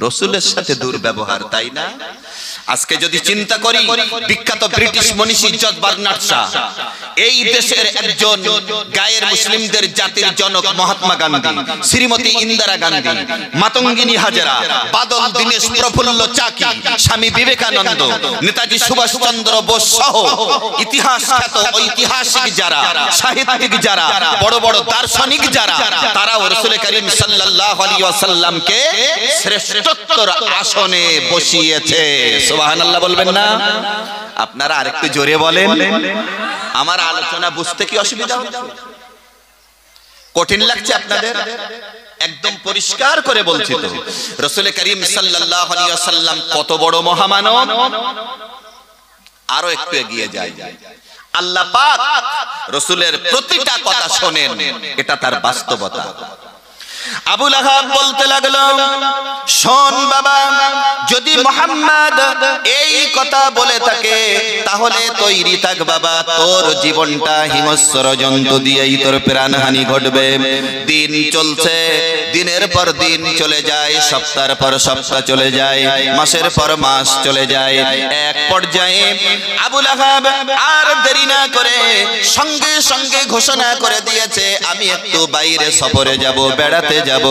রাসূলের সাথে দুর্ব্যবহার, তাই না? আজকে যদি চিন্তা করি, বিখ্যাত ব্রিটিশ মনীষী জর্জ বার্নার্ড শা, এই দেশের একজন গায়ের মুসলিমদের জাতির জনক মহাত্মা গান্ধী, শ্রীমতী ইন্দিরা গান্ধী, মাতঙ্গিনী হাজেরা, বাদল দীনেশ প্রফুল্ল চাকি, স্বামী বিবেকানন্দ, নেতাজি সুভাষচন্দ্র বোস সহ ইতিহাস খ্যাত ঐতিহাসিক যারা, সাহিত্যিক যারা, বড় বড় দার্শনিক যারা, তারাও রাসূল করিম সাল্লাল্লাহু আলাইহি ওয়াসাল্লামকে শ্রেষ্ঠত্বর আসনে বসিয়েছে। সুবহানাল্লাহ বলবেন না? আপনারা আরেকটু জোরে বলেন। আমার আলোচনা বুঝতে কি অসুবিধা হচ্ছে? কঠিন লাগছে আপনাদের? একদম পরিষ্কার করে বলছি তো, রাসূল করিম সাল্লাল্লাহু আলাইহি ওয়াসাল্লাম কত বড় মহামানব। আরো একটু এগিয়ে যাই, আল্লাহ পাক রাসূলের প্রতিটা কথা শোনেন, এটা তার বাস্তবতা। আবু লাহাব বলতে লাগলো, শোন বাবা, যদি মুহাম্মদ এই কথা বলে থাকে তাহলে তৈরি থাক বাবা, তোর জীবনটা হিংস্র জন্তু দিয়েই তোর প্রাণহানি ঘটবে। দিন চলছে, দিনের পর দিন চলে যায়, সপ্তাহের পর সপ্তাহ চলে যায়, মাসের পর মাস চলে যায়। এক পর্যায়ে আবু লাহাব আর দেরি না করে সঙ্গে সঙ্গে ঘোষণা করে দিয়েছে, আমি একটু বাইরে সফরে যাব, বেড়াতে যাব,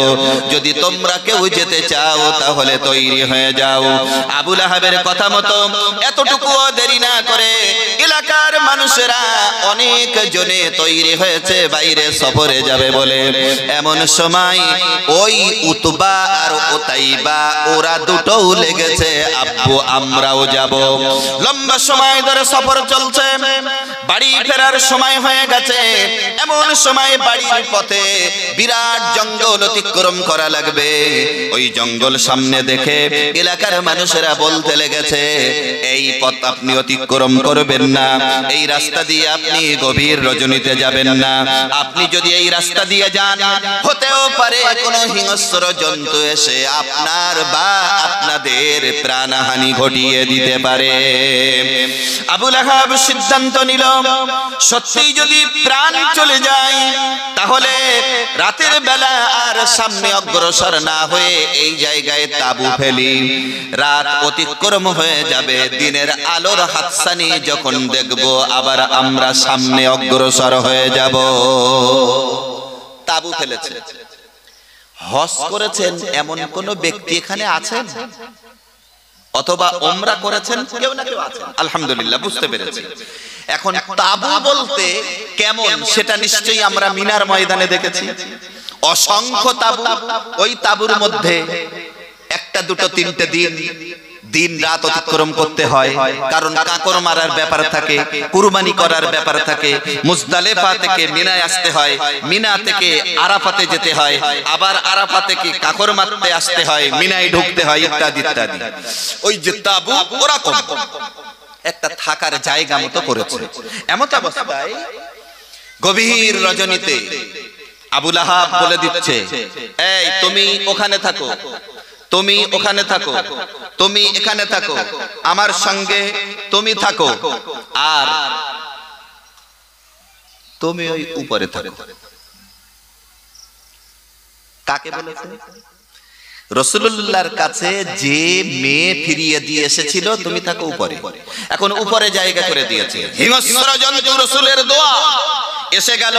যদি তোমরা কেউ যেতে চাও তাহলে তৈরি হয়ে যাও। আবু লাহাবের কথা মতো এতটুকুও দেরি না করে এলাকার মানুষেরা অনেক জনে তৈরি হয়েছে বাইরে সফরে যাবে বলে। এমন সময় ওই উতবা আর উতাইবা ওরা দুটোও লেগেছে, আব্বু আমরাও যাব। লম্বা সময় ধরে সফর চলছে, বাড়ি ফেরার সময় হয়ে গেছে। এমন সময় বাড়ির পথে বিরাট জঙ্গল জঙ্গল অতিক্রম করা লাগবে। ওই জঙ্গল সামনে দেখে এলাকার মানুষেরা বলতে লেগেছে, এই পথ আপনি অতিক্রম করবেন না, এই রাস্তা দিয়ে আপনি গভীর রজনীতে যাবেন না। আপনি যদি এই রাস্তা দিয়ে যান, হতেও পারে কোনো হিংস্র জন্তু এসে আপনার বা আপনাদের প্রাণহানি ঘটিয়ে দিতে পারে। আবু লাহাব সিদ্ধান্ত নিল, সত্যিই যদি প্রাণ চলে যায় তাহলে রাতের বেলা আর সামনে অগ্রসর না হয়ে এই জায়গায় তাবু ফেলি। রাত অতিক্রম হয়ে যাবে, দিনের আলোর হাতছানি যখন দেখব আবার আমরা সামনে অগ্রসর হয়ে যাব। তাবু ফেলেছে। হজ করেছেন এমন কোন ব্যক্তি এখানে আছেন? অথবা উমরা করেছেন কেউ না কেউ আছেন? আলহামদুলিল্লাহ, বুঝতে পেরেছি। এখন তাবু বলতে কেমন সেটা নিশ্চয়ই আমরা মিনার ময়দানে দেখেছি। অসংখ্য তাবু, ওই তাবুর মধ্যে একটা দুটো তিনটে দিন রাত অতিক্রম করতে হয়, কারণ কাকর মারার ব্যাপার থাকে, কুরবানি করার ব্যাপার থাকে। মুজদালিফা থেকে মিনায় আসতে হয়, মিনা থেকে আরাফাতে যেতে হয়, আবার আরাফা থেকে কাকর মারতে আসতে হয়, মিনায় ঢুকতে হয়, ইত্যাদি ইত্যাদি। ওই যে তাবু ওরকম একটা থাকার জায়গা মতো করেছে। এমত অবস্থায় গভীর রজনীতে আবু লাহাব বলে দিচ্ছে, এই তুমি ওখানে থাকো, তুমি ওখানে থাকো, তুমি এখানে থাকো, আমার সঙ্গে তুমি থাকো, আর তুমি ওই উপরে থাকো। কাকে বলেছে? রাসূলুল্লাহর কাছে যে মেয়ে ফিরিয়ে দিয়ে এসেছিল, তুমি থাকো উপরে। এখন উপরে জায়গা করে দিয়েছে। হিংস্র জন্তু রাসূলের দোয়া এসে গেল,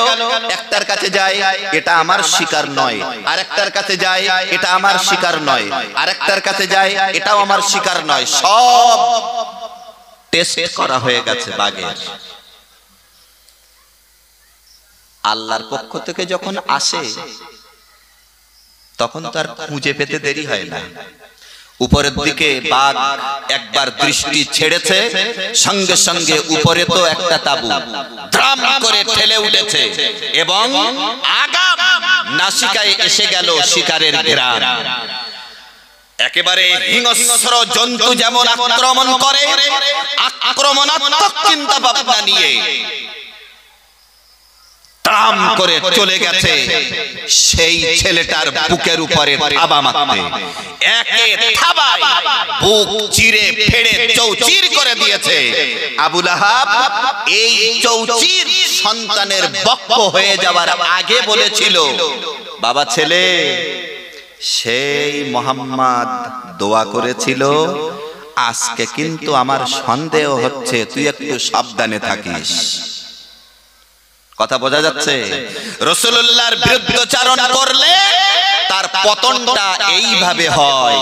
একটার কাছে যায়, এটা আমার শিকার নয়, আরেকটার কাছে যায়, এটা আমার শিকার নয়, আরেকটার কাছে যায়, এটাও আমার শিকার নয়। সব টেস্ট করা হয়ে গেছে বাঘের। আল্লাহর পক্ষ থেকে যখন আসে তখন তার খুঁজে পেতে দেরি হয় না। উপরের দিকে বাঘ একবার দৃষ্টি ছেড়েছে, সঙ্গে সঙ্গে উপরে তো একটা তাবু দ্রাম করে ঠেলে উঠেছে এবং আগাম নাসিকায় এসে গেল শিকারের ঘ্রাণ। একেবারে হিংস্র জন্তু যেমন আক্রমণ করে, আক্রমণাত্মক চিন্তা ভাবনা নিয়ে তাম করে চলে গেছে সেই ছেলেটার বুকের উপরে থাবা মারতে। একে থাবায় বুক চিরে ফেড়ে চৌচির করে দিয়েছে। আবু লাহাব এই চৌচির সন্তানের বক্ষ হয়ে যাওয়ার আগে বলেছিল, বাবা ছেলে, সেই মুহাম্মদ দোয়া করেছিল, আজকে কিন্তু আমার সন্দেহ হচ্ছে, তুই একটু সাবধানে থাকিস। কথা বোঝা যাচ্ছে? রাসূলুল্লাহর বিরুদ্ধচারণ করলে তার পতনটা এইভাবে হয়।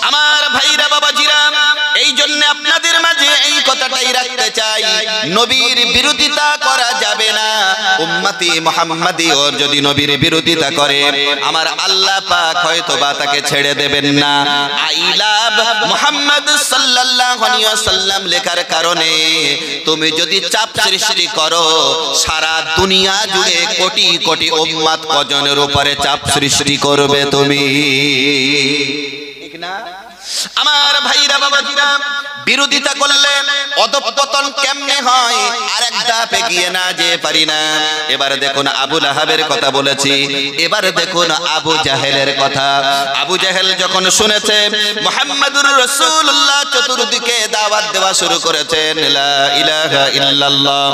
আমার ভাইরা, বাবাজিরা, এই জন্য আপনাদের মাঝে এই কথাটাই রাখতে চাই, নবীর বিরোধিতা করা যাবে না। উম্মতি মুহাম্মাদি ওর যদি নবীর বিরোধিতা করে, আমার আল্লাহ পাক হয়তো বা তাকে ছেড়ে দেবেন না। আই লাভ মুহাম্মদ সাল্লাল্লাহু আলাইহি ওয়াসাল্লাম লেখার কারণে তুমি যদি চাপ সৃষ্টি করো, সারা দুনিয়া জুড়ে কোটি কোটি উম্মত কজনের উপরে চাপ সৃষ্টি করবে তুমি, ঠিক না? আমার ভাইরা, বাবাজিরা, বিরোধিতা করলে অধঃপতন কেমনে হয় আরেক ধাপ এগিয়ে না যে পারি না। এবারে দেখুন আবু লাহাবের কথা বলেছি, এবারে দেখুন আবু জাহেলের কথা। আবু জাহেল যখন শুনেছে মুহাম্মাদুর রাসূলুল্লাহ চতুর্দিকে দাওয়াত দেওয়া শুরু করেছেন, লা ইলাহা ইল্লাল্লাহ,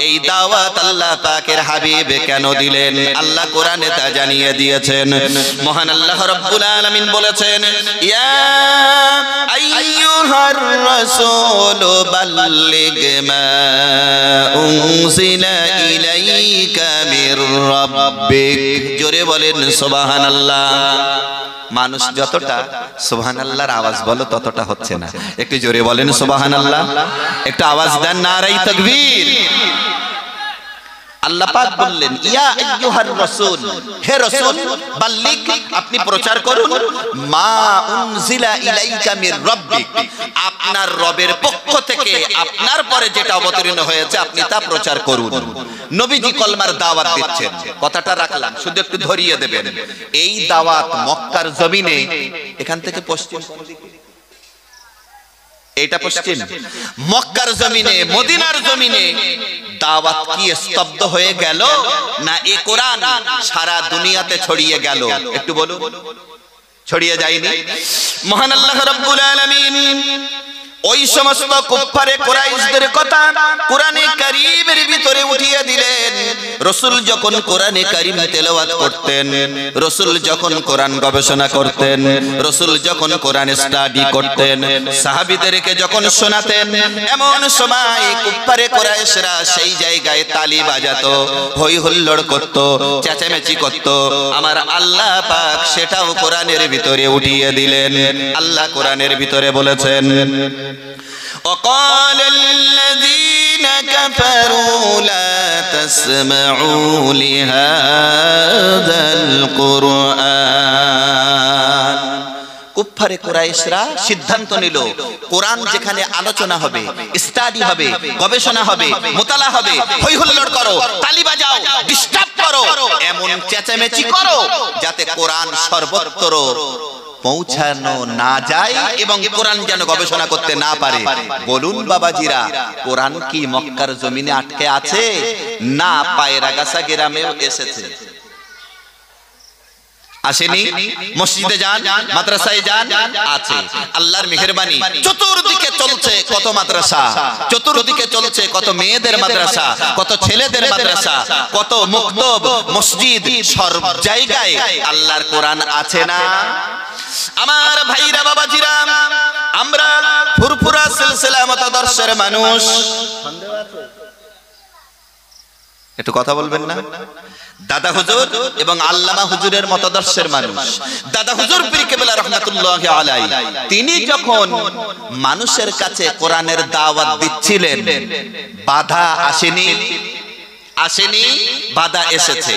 এই দাওয়াত আল্লাহ পাকের হাবিব কেন দিলেন? আল্লাহ কোরআনে তা জানিয়ে দিয়েছেন। মহান আল্লাহ রাব্বুল আলামিন বলেছেন, ইয়া আইয়ুহার রাসূল বাল্লিগ মা উনজিলা ইলাইকা মির রাব্বিক। জোরে বলেন সুবহানাল্লাহ। মানুষ যতটা সুবহানাল্লাহর আওয়াজ বলো ততটা হচ্ছে না। একটু জোরে বলেন সুবহানাল্লাহ, একটু আওয়াজ দেন, নারায়ে তাকবীর। আল্লাহ পাক বললেন ইয়া আইয়ুহার রাসূল, হে রাসূল বাল্লিগ, আপনি প্রচার করুন মা উনজিলা ইলাইকা মির রাব্বিক, আপনার রবের পক্ষ থেকে আপনার পরে যেটা অবতীর্ণ হয়েছে আপনি তা প্রচার করুন। নবীজি কলমার দাওয়াত দিচ্ছেন, কথাটা রাখলাম শুধু একটু ধরিয়ে দেবেন। এই দাওয়াত মক্কার জমিনে, এখান থেকে পশ্চিম, এটা পশ্চিম, মক্কার জমিনে মদিনার জমিনে দাওয়াত কি স্তব্ধ হয়ে গেল না এ কোরআন সারা দুনিয়াতে ছড়িয়ে গেল? একটু বলুন, ছড়িয়ে যায়নি? মহান আল্লাহ রাব্বুল আলামিন ওই সমস্ত কুফারে কুরাইশদের কথা কোরআনে কারীমের ভিতরে উঠিয়ে দিলেন। রাসূল যখন কোরআনে কারীম তেলাওয়াত করতেন, রাসূল যখন কোরআন গবেষণা করতেন, রাসূল যখন কোরআন স্টাডি করতেন, সাহাবীদেরকে যখন শোনাতেন, এমন সময় কুফারে কুরাইশরা সেই জায়গায় তালি বাজাতো, হই হুল্লোড় করত, চেঁচামেচি করত। আমার আল্লাহ পাক সেটাও কোরআনের ভিতরে উঠিয়ে দিলেন। আল্লাহ কোরআনের ভিতরে বলেছেন وقال الذين كفروا لا تسمعوا لهذا القرآن। কুফারে কুরাইশরা সিদ্ধান্ত নিল কোরআন যেখানে আলোচনা হবে, স্টাডি হবে, গবেষণা হবে, মোতালা হবে, হই হুল্লোড় করো, তালি বাজাও, ডিস্টার্ব করো, এমন চেঁচামেচি করো যাতে কোরআন সর্বত্র পৌঁছানো না যায় এবং কোরআন যেন গবেষণা করতে না পারে। বলুন বাবাজিরা, কোরআন কি মক্কার জমিনে আটকে আছে? না, পায়রাগাছা গ্রামেও এসেছে। আসেনি? মসজিদে যান, মাদ্রাসায় যান, আছে। আল্লাহর মেহেরবানি, চতুর্দিকে চলছে কত মাদ্রাসা, চতুর্দিকে চলছে কত মেয়েদের মাদ্রাসা, কত ছেলেদের মাদ্রাসা, কত মুক্তব, মসজিদ, সব জায়গায় আল্লাহর কোরআন আছে না? আমার ভাইরা বাবাজিরা, আমরা ফুরফুরা সিলসিলা মতাদর্শের মানুষ, একটু কথা বলবেন না? দাদা হুজুর এবং আল্লামা হুজুরের মতাদর্শের মানুষ। দাদা হুজুর পীর কেবলা রাহমাতুল্লাহি আলাইহি তিনি যখন মানুষের কাছে কোরআনের দাওয়াত দিচ্ছিলেন, বাধা আসেনি? আসেনি, বাধা এসেছে।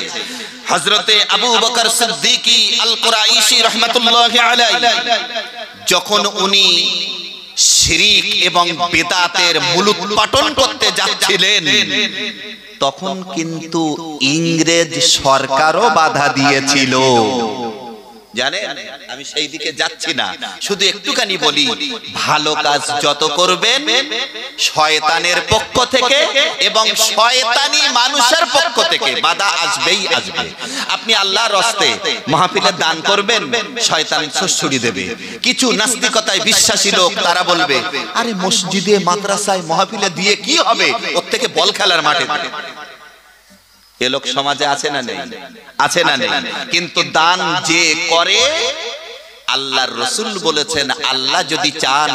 হযরতে আবু বকর সিদ্দিকী আল কুরাইশি রাহমাতুল্লাহি আলাইহি যখন উনি শিরক এবং বিদআতের মূলোৎপাটন করতে যাচ্ছিলেন, তখন কিন্তু ইংরেজ সরকারও বাধা দিয়েছিল। জানেন, আমি সেই দিকে যাচ্ছি না, শুধু একটুখানি বলি, ভালো কাজ যত করবেন শয়তানের পক্ষ থেকে এবং শয়তানি মানুষের পক্ষ থেকে বাধা আসবেই আসবে। আপনি আল্লাহর রাস্তে মাহফিলে দান করবেন, শয়তান ছুরি দেবে। কিছু নাস্তিকতায় বিশ্বাসী লোক তারা বলবে, আরে মসজিদে মাদ্রাসায় মাহফিলে দিয়ে কি হবে, ওর থেকে বল খেলার মাঠে। এ লোক সমাজে আছে না নেই? আছে না নেই? কিন্তু দান যে করে, আল্লাহর রাসূল বলেছেন আল্লাহ যদি চান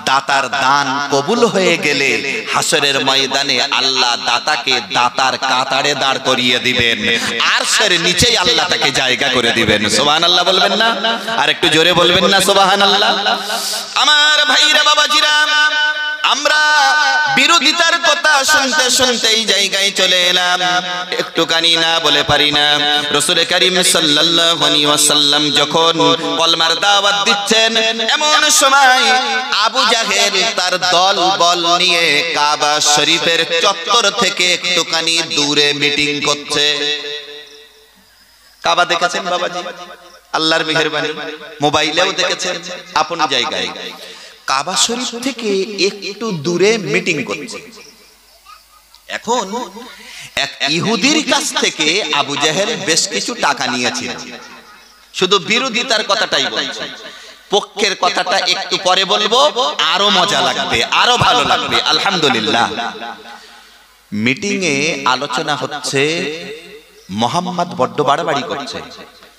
দাতার দান কবুল হয়ে গেলে হাসরের ময়দানে আল্লাহ দাতাকে দাতার কাতারে দাঁড় করিয়ে দিবেন, আরশের নিচেই আল্লাহ তাকে জায়গা করে দিবেন। সুবহানাল্লাহ বলবেন না? আর একটু জোরে বলবেন না সুবহানাল্লাহ? আমার ভাইরা বাবাজিরা, আমরা বিরোধিতার কথা শুনতে শুনতে এই জায়গায় চলে এলাম, একটুখানি না বলে পারি না। রাসূল কারীম সাল্লাল্লাহু আলাইহি ওয়াসাল্লাম যখন কলমার দাওয়াত দিচ্ছেন, এমন সময় আবু জাহেল তার দল বল নিয়ে কাবা শরীফের চত্বর থেকে একটুখানি দূরে মিটিং করছে। কাবা দেখেছেন বাবাজি? আল্লাহর মেহেরবানি, মোবাইলেও দেখেছেন, আপন জায়গায়। কাবা শরীফ থেকে একটু দূরে মিটিং করছে। এখন এক ইহুদির কাছ থেকে আবু জাহেল বেশ কিছু টাকা নিয়েছিল। শুধু বিরোধিতার কথাটাই বলছে, পক্ষের কথাটা একটু পরে বলবো, আরো মজা লাগবে, আরো ভালো লাগবে। আলহামদুলিল্লাহ, মিটিং এ আলোচনা হচ্ছে মুহাম্মদ বড্ড বাড়াবাড়ি করছে,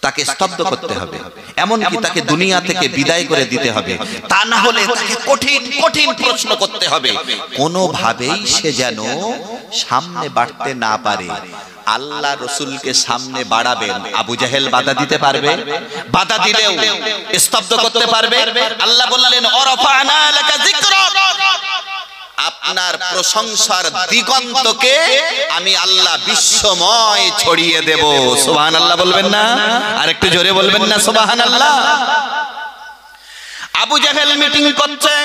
তাকে স্তব্ধ করতে হবে, এমনকি তাকে দুনিয়া থেকে বিদায় করে দিতে হবে, তা না হলে তাকে কঠিন কঠিন প্রশ্ন করতে হবে। কোনোভাবেই সে যেন সামনে বাড়তে না পারে। আল্লাহ রাসূলকে সামনে বাড়াবেন, আবু জাহেল বাধা দিতে পারবে? বাধা দিলেও স্তব্ধ করতে পারবে? আল্লাহ বললেন ওয়ারাফা'না লাকা যিকরাক, আপনার প্রশংসার দিগন্তকে আমি আল্লাহ বিশ্বময় ছড়িয়ে দেব। সুবহানাল্লাহ বলবেন না? আর একটু জোরে বলবেন না সুবহানাল্লাহ? আবু জাহেল মিটিং করছে,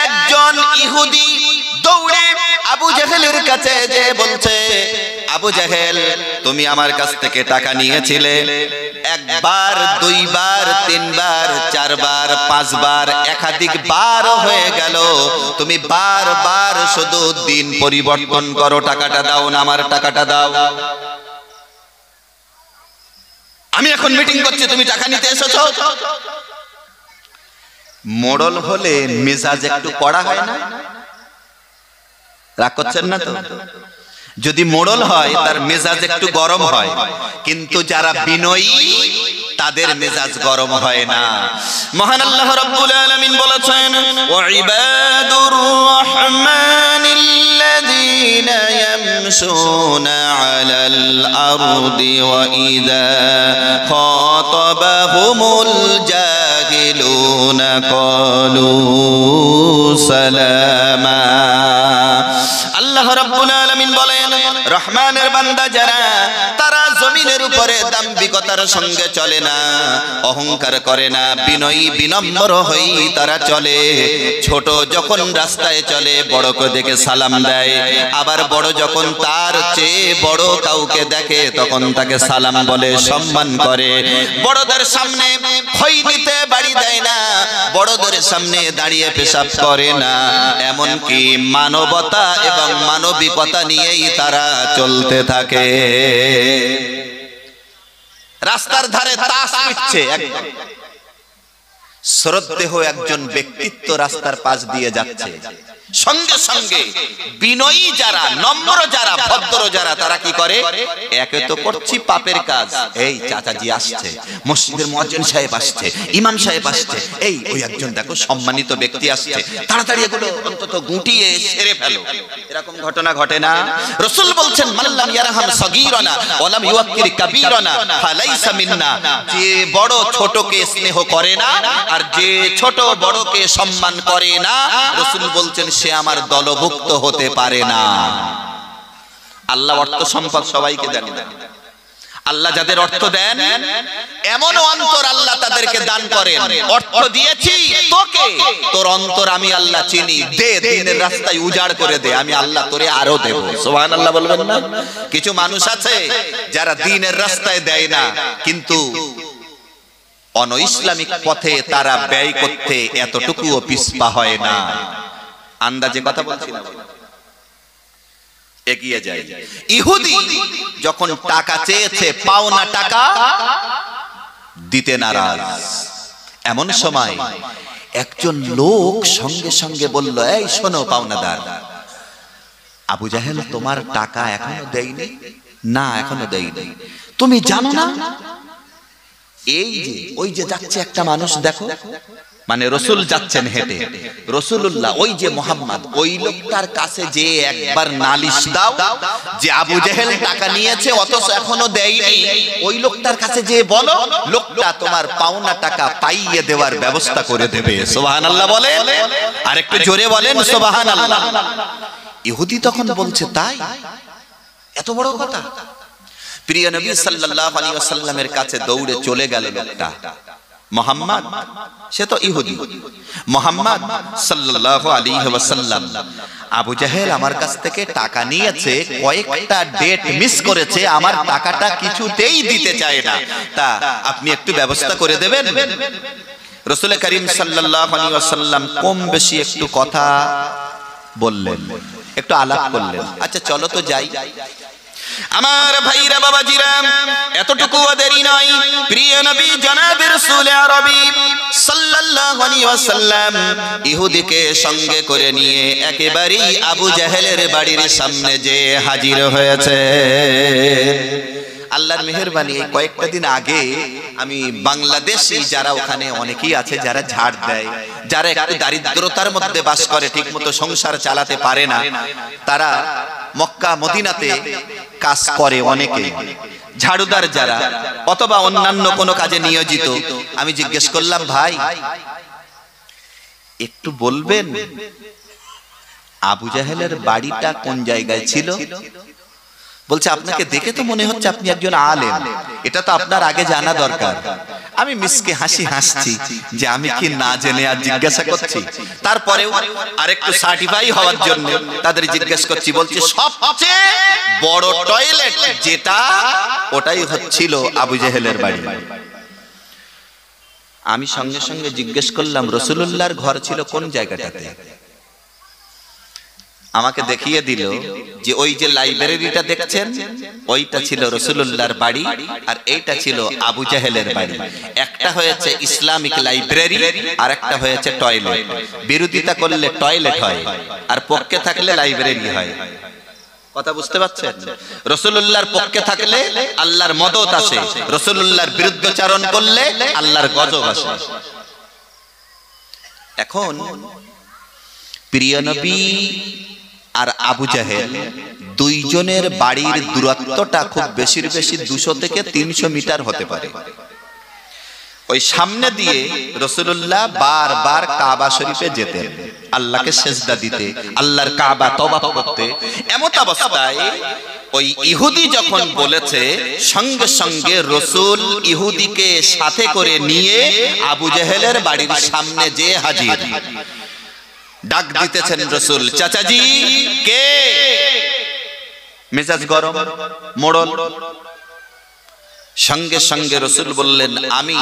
একজন ইহুদি দৌড়ে আবু জাহেলের কাছে যে বলছে, আবু জাহেল তুমি আমার কাছ থেকে টাকা নিয়েছিলে, একবার, দুইবার, তিনবার, চারবার, পাঁচবার, একাধিক বার হয়ে গেল, তুমি বারবার শুধু দিন পরিবর্তন করো, টাকাটা দাও না, আমার টাকাটা দাও। আমি এখন মিটিং করছি, তুমি টাকা নিতে এসেছো। মোড়ল হলে মেজাজ একটু কড়া হয় না? রাগ করছেন না তো? যদি মোড়ল হয় তার মেজাজ একটু গরম হয়, কিন্তু যারা বিনয়ী তাদের মেজাজ গরম হয় না। মহান আল্লাহ রাব্বুল আলামিন বলেছেন, ওয়া ইবাদুর রাহমানিল্লাযীনা ইয়ামশুনা আলাল আরদি ওয়া ইযা খাতাবাহুমুল জাহিলুনা ক্বালু সালামা। আল্লাহ রাব্বুল আলামিন বলেন, রহমানের বান্দা যারা, তারা জমিনের উপরে দাম্ভিকতার সঙ্গে চলে না, অহংকার করে না, বিনয়ী বিনম্র হই তারা চলে। ছোট যখন রাস্তায় চলে বড়কে দেখে সালাম দেয়, আবার বড় যখন তার চেয়ে বড় কাউকে দেখে তখন তাকে সালাম বলে, সম্মান করে। বড়দের সামনে খই দিতে বাড়ি দেয় না, বড়দের সামনে দাঁড়িয়ে পেশাব করে না, এমনকি মানবতা এবং মানবিকতা নিয়েই তারা চলতে থাকে। রাস্তার ধারে তাস পিটছে, শ্রদ্ধেয় একজন ব্যক্তিত্ব রাস্তার পাশ দিয়ে যাচ্ছে, সঙ্গে সঙ্গে বিনয়ী যারা, নম্র যারা, ভদ্র যারা, তারা কি করে? একে তো করছি পাপের কাজ, এই চাচাজি আসছে, মসজিদের মুয়াজ্জিন সাহেব আসছে, ইমাম সাহেব আসছে, এই ওই একজন দেখো সম্মানিত ব্যক্তি আসছে, তাড়াতাড়ি এগুলো অন্তত গুটিয়ে সেরে ফেলো। এরকম ঘটনা ঘটে না? রাসূল বলছেন, মাল্লাম ইয়ারহাম সগীরানা ওয়া লাম ইউক্কির কাবীরানা ফালাইসা মিন্না। যে বড় ছোটকে স্নেহ করে না আর যে ছোট বড়কে সম্মান করে না, রাসূল বলছেন সে আমার দলভুক্ত হতে পারে না। আল্লাহ অর্থ সম্পদ সবাইকে দেন না। আল্লাহ যাদের অর্থ দেন, এমন অন্তর আল্লাহ তাদেরকে দান করেন। অর্থ দিয়েছি তোকে, তোর অন্তর আমি আল্লাহ চিনি, দে, দ্বীনের রাস্তায় উজাড় করে দে, আমি আল্লাহ তোরে আরো দেব। সুবহানাল্লাহ বলবেন না? কিছু মানুষ আছে যারা দ্বীনের রাস্তায় দেয় না, কিন্তু অনইসলামিক পথে তারা ব্যয় করতে এতটুকুও পিছপা হয় না। আন্দাজে কথা বলছি না, এগিয়ে যায়। ইহুদি যখন টাকা চেয়েছে, পাওনা টাকা দিতে নারাজ, এমন সময় একজন লোক সঙ্গে সঙ্গে বলল, এই শোনো পাওনাদার, আবু জাহেল তোমার টাকা এখনো দেয়নি? না, এখনো দেয়নি। তুমি জানো না এই যে ওই যে যাচ্ছে একটা মানুষ, দেখো, মানে রাসূল যাচ্ছেন হেঁটে, রাসূলুল্লাহ, ওই যে মুহাম্মদ, ওই লোকটার কাছে যে একবার নালিশ দাও যে আবু জাহেল টাকা নিয়েছে অথচ এখনো দেয়নি, ওই লোকটার কাছে যে বলো, লোকটা তোমার পাওনা টাকা পাইয়ে দেওয়ার ব্যবস্থা করে দেবে। সুবহানাল্লাহ বলেন, আর একটু জোরে বলেন সুবহানাল্লাহ। ইহুদি তখন বলছে, তাই? এত বড় কথা? প্রিয় নবী সাল্লাল্লাহু আলাইহি ওয়াসাল্লামের কাছে দৌড়ে চলে গেল লোকটা। মুহাম্মদ, সে তো ইহুদি, মুহাম্মদ সাল্লাল্লাহু আলাইহি ওয়াসাল্লাম, আবু জাহেল আমার কাছ থেকে টাকা নিয়েছে, কয়েকটা ডেট মিস করেছে, আমার টাকাটা কিছুতেই দিতে চায় না, তা আপনি একটু ব্যবস্থা করে দেবেন? রাসূল করিম সাল্লাল্লাহু আলাইহি ওয়াসাল্লাম কম বেশি একটু কথা বললেন, একটু আলাপ করলেন। আচ্ছা চলো তো যাই। আমার ভাইরা বাবাজিরা, এতটুকু দেরি নয়, প্রিয় নবী জনাব রাসূল আরবি সাল্লাল্লাহু আলাইহি ওয়াসাল্লাম ইহুদিকে সঙ্গে করে নিয়ে একেবারেই আবু জাহেলের বাড়ির সামনে যে হাজির হয়েছে। আল্লাহর মেহেরবানি, এই কয়েকটা দিন আগে আমি বাংলাদেশি যারা ওখানে অনেকেই আছে যারা ঝাড় দেয়, যারা একটু দারিদ্রতার মধ্যে বাস করে, ঠিক মতো সংসার চালাতে পারে না, তারা মক্কা মদিনাতে কাজ করে, অনেকে ঝাড়ুদার যারা অথবা অন্যান্য কোনো কাজে নিয়োজিত। আমি জিজ্ঞেস করলাম, ভাই একটু বলবেন আবু জাহেলের বাড়িটা কোন জায়গায় ছিল? বলছে আপনাকে দেখে তো মনে হচ্ছে আপনি একজন আলেম, এটা তো আপনার আগে জানা দরকার। আমি মিসকে হাসছি যে আমি কি না জেনে আর জিজ্ঞাসা করছি। তারপরেও আরেকটু সার্টিফাই হওয়ার জন্য তাদের জিজ্ঞেস করছি। বলছে সবচেয়ে বড় টয়লেট যেটা, ওটাই হচ্ছিল আবু জাহেলের বাড়ি। আমি সঙ্গে সঙ্গে জিজ্ঞেস করলাম রাসূলুল্লাহর ঘর ছিল কোন জায়গাটাতে? আমাকে দেখিয়ে দিল যে ওই যে লাইব্রেরিটা দেখছেন ওইটা ছিল রাসূলুল্লাহর বাড়ি, আর এইটা ছিল আবু জাহেলের বাড়ি। একটা হয়েছে ইসলামিক লাইব্রেরি আর একটা হয়েছে টয়লেট। বিরোধিতা করলে টয়লেট হয় আর পক্ষে থাকলে লাইব্রেরি হয়। কথা বুঝতে পারছেন? রাসূলুল্লাহর পক্ষে থাকলে আল্লাহর মদদ আসে, রাসূলুল্লাহর বিরুদ্ধাচরণ করলে আল্লাহর গজব আসে। এখন প্রিয় নবী আর আবু জাহেল দুইজনের বাড়ির দূরত্বটা খুব বেশির বেশি 200 থেকে 300 মিটার হতে পারে। ওই সামনে দিয়ে রাসূলুল্লাহ বারবার কাবা শরীফে যেতেন, আল্লাহকে সেজদা দিতে, আল্লাহর কাবা তওয়াফ করতে। এমত অবস্থায় ওই ইহুদি যখন বলেছে, সঙ্গে সঙ্গে রাসূল ইহুদিকে সাথে করে নিয়ে আবু জাহেলের বাড়ির সামনে যে হাজির। ডাক দিতেছেন রাসূল, চাচাজি কে? মেজাজ গরম, মোড়ল। সঙ্গে সঙ্গে রাসূল বললেন, আমি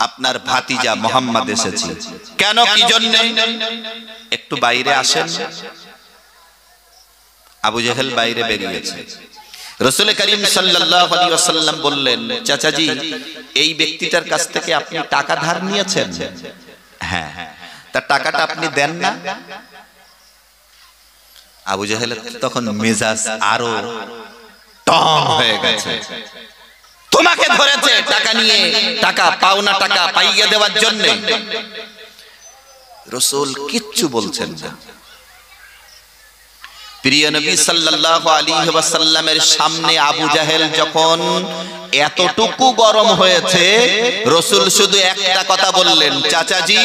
আপনার ভাতিজা মুহাম্মদ এসেছি। কেন, কি জন্য? একটু বাইরে আসেন। আবু জাহেল বাইরে বেরিয়েছে। রাসূল করিম সাল্লাল্লাহু আলাইহি ওয়াসাল্লাম বললেন, চাচাজি এই ব্যক্তিটার কাছ থেকে আপনি টাকা ধার নিয়েছেন? হ্যাঁ। তার টাকাটা আপনি দেন না? আবু জাহেলের তখন মেজাজ আরো টং হয়ে গেছে। তোমাকে ধরেছে টাকা নিয়ে, টাকা পাওনা টাকা পাইয়ে দেওয়ার জন্য। রাসূল কিচ্ছু বলছেন না। প্রিয় নবী সাল্লাল্লাহু আলাইহি ওয়াসাল্লামের সামনে আবু জাহেল যখন এতটুকু গরম হয়েছে, রাসূল শুধু একটা কথা বললেন, চাচাজি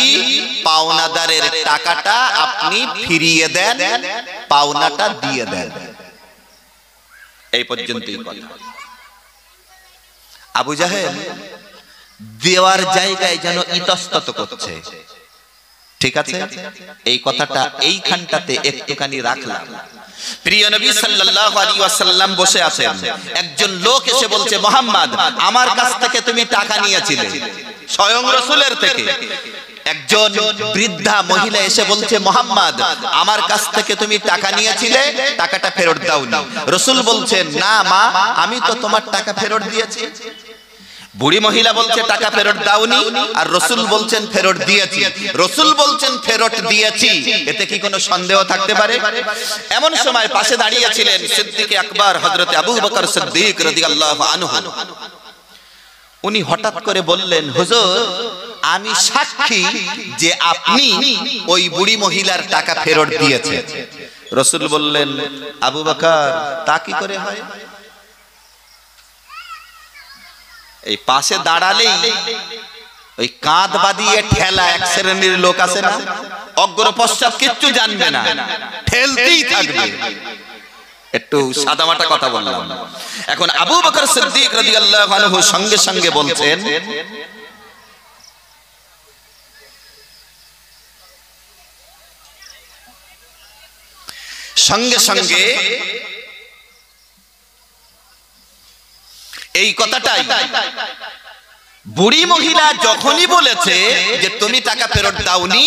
পাওনাদারের টাকাটা আপনি ফিরিয়ে দেন, পাওনাটা দিয়ে দেন। এই পর্যন্তই কথা। আবু জাহেল দেওয়ার জায়গায় যেন ইতস্তত করছে। ঠিক আছে, এই কথাটা এইখানটাতে একটুখানি রাখলাম। প্রিয় নবী সাল্লাল্লাহু আলাইহি ওয়াসাল্লাম বসে আছেন। একজন লোক এসে বলছে, মুহাম্মদ আমার কাছ থেকে তুমি টাকা নিয়েছিলে। স্বয়ং রাসূলের থেকে একজন বৃদ্ধা মহিলা এসে বলছে, মুহাম্মদ আমার কাছ থেকে তুমি টাকা নিয়েছিলে, টাকাটা ফেরত দাওনি। রাসূল বলছেন, না মা, আমি তো তোমার টাকা ফেরত দিয়েছি। বুড়ি মহিলা বলছে টাকা ফেরত দাওনি, আর রাসূল বলছেন ফেরত দিয়েছি। রাসূল বলছেন ফেরত দিয়েছি, এতে কি কোনো সন্দেহ থাকতে পারে? এমন সময় পাশে দাঁড়িয়ে ছিলেন সিদ্দিকে আকবর হযরত আবু বকর সিদ্দিক রাদিয়াল্লাহু আনহু। উনি হঠাৎ করে বললেন, হুজুর আমি সাক্ষী যে আপনি ওই বুড়ি মহিলার টাকা ফেরত দিয়েছেন। রাসূল বললেন, আবু বকর তা কি করে হয়? এই পাশে দাঁড়ালেই ওই কাঁধ বাঁধিয়ে ঠেলা এক শ্রেণীর লোক আছে না, অগ্র পশ্চাৎ কিচ্ছু জানবে না, ঠেলতেই থাকবে। একটু সাদামাটা কথা বললাম। এখন আবু বকর সিদ্দিক রাদিয়াল্লাহু আনহু সঙ্গে সঙ্গে বলছেন, সঙ্গে সঙ্গে এই কথাটাই বুড়ি মহিলা যখনই বলেছে যে তুমি টাকা ফেরত দাওনি,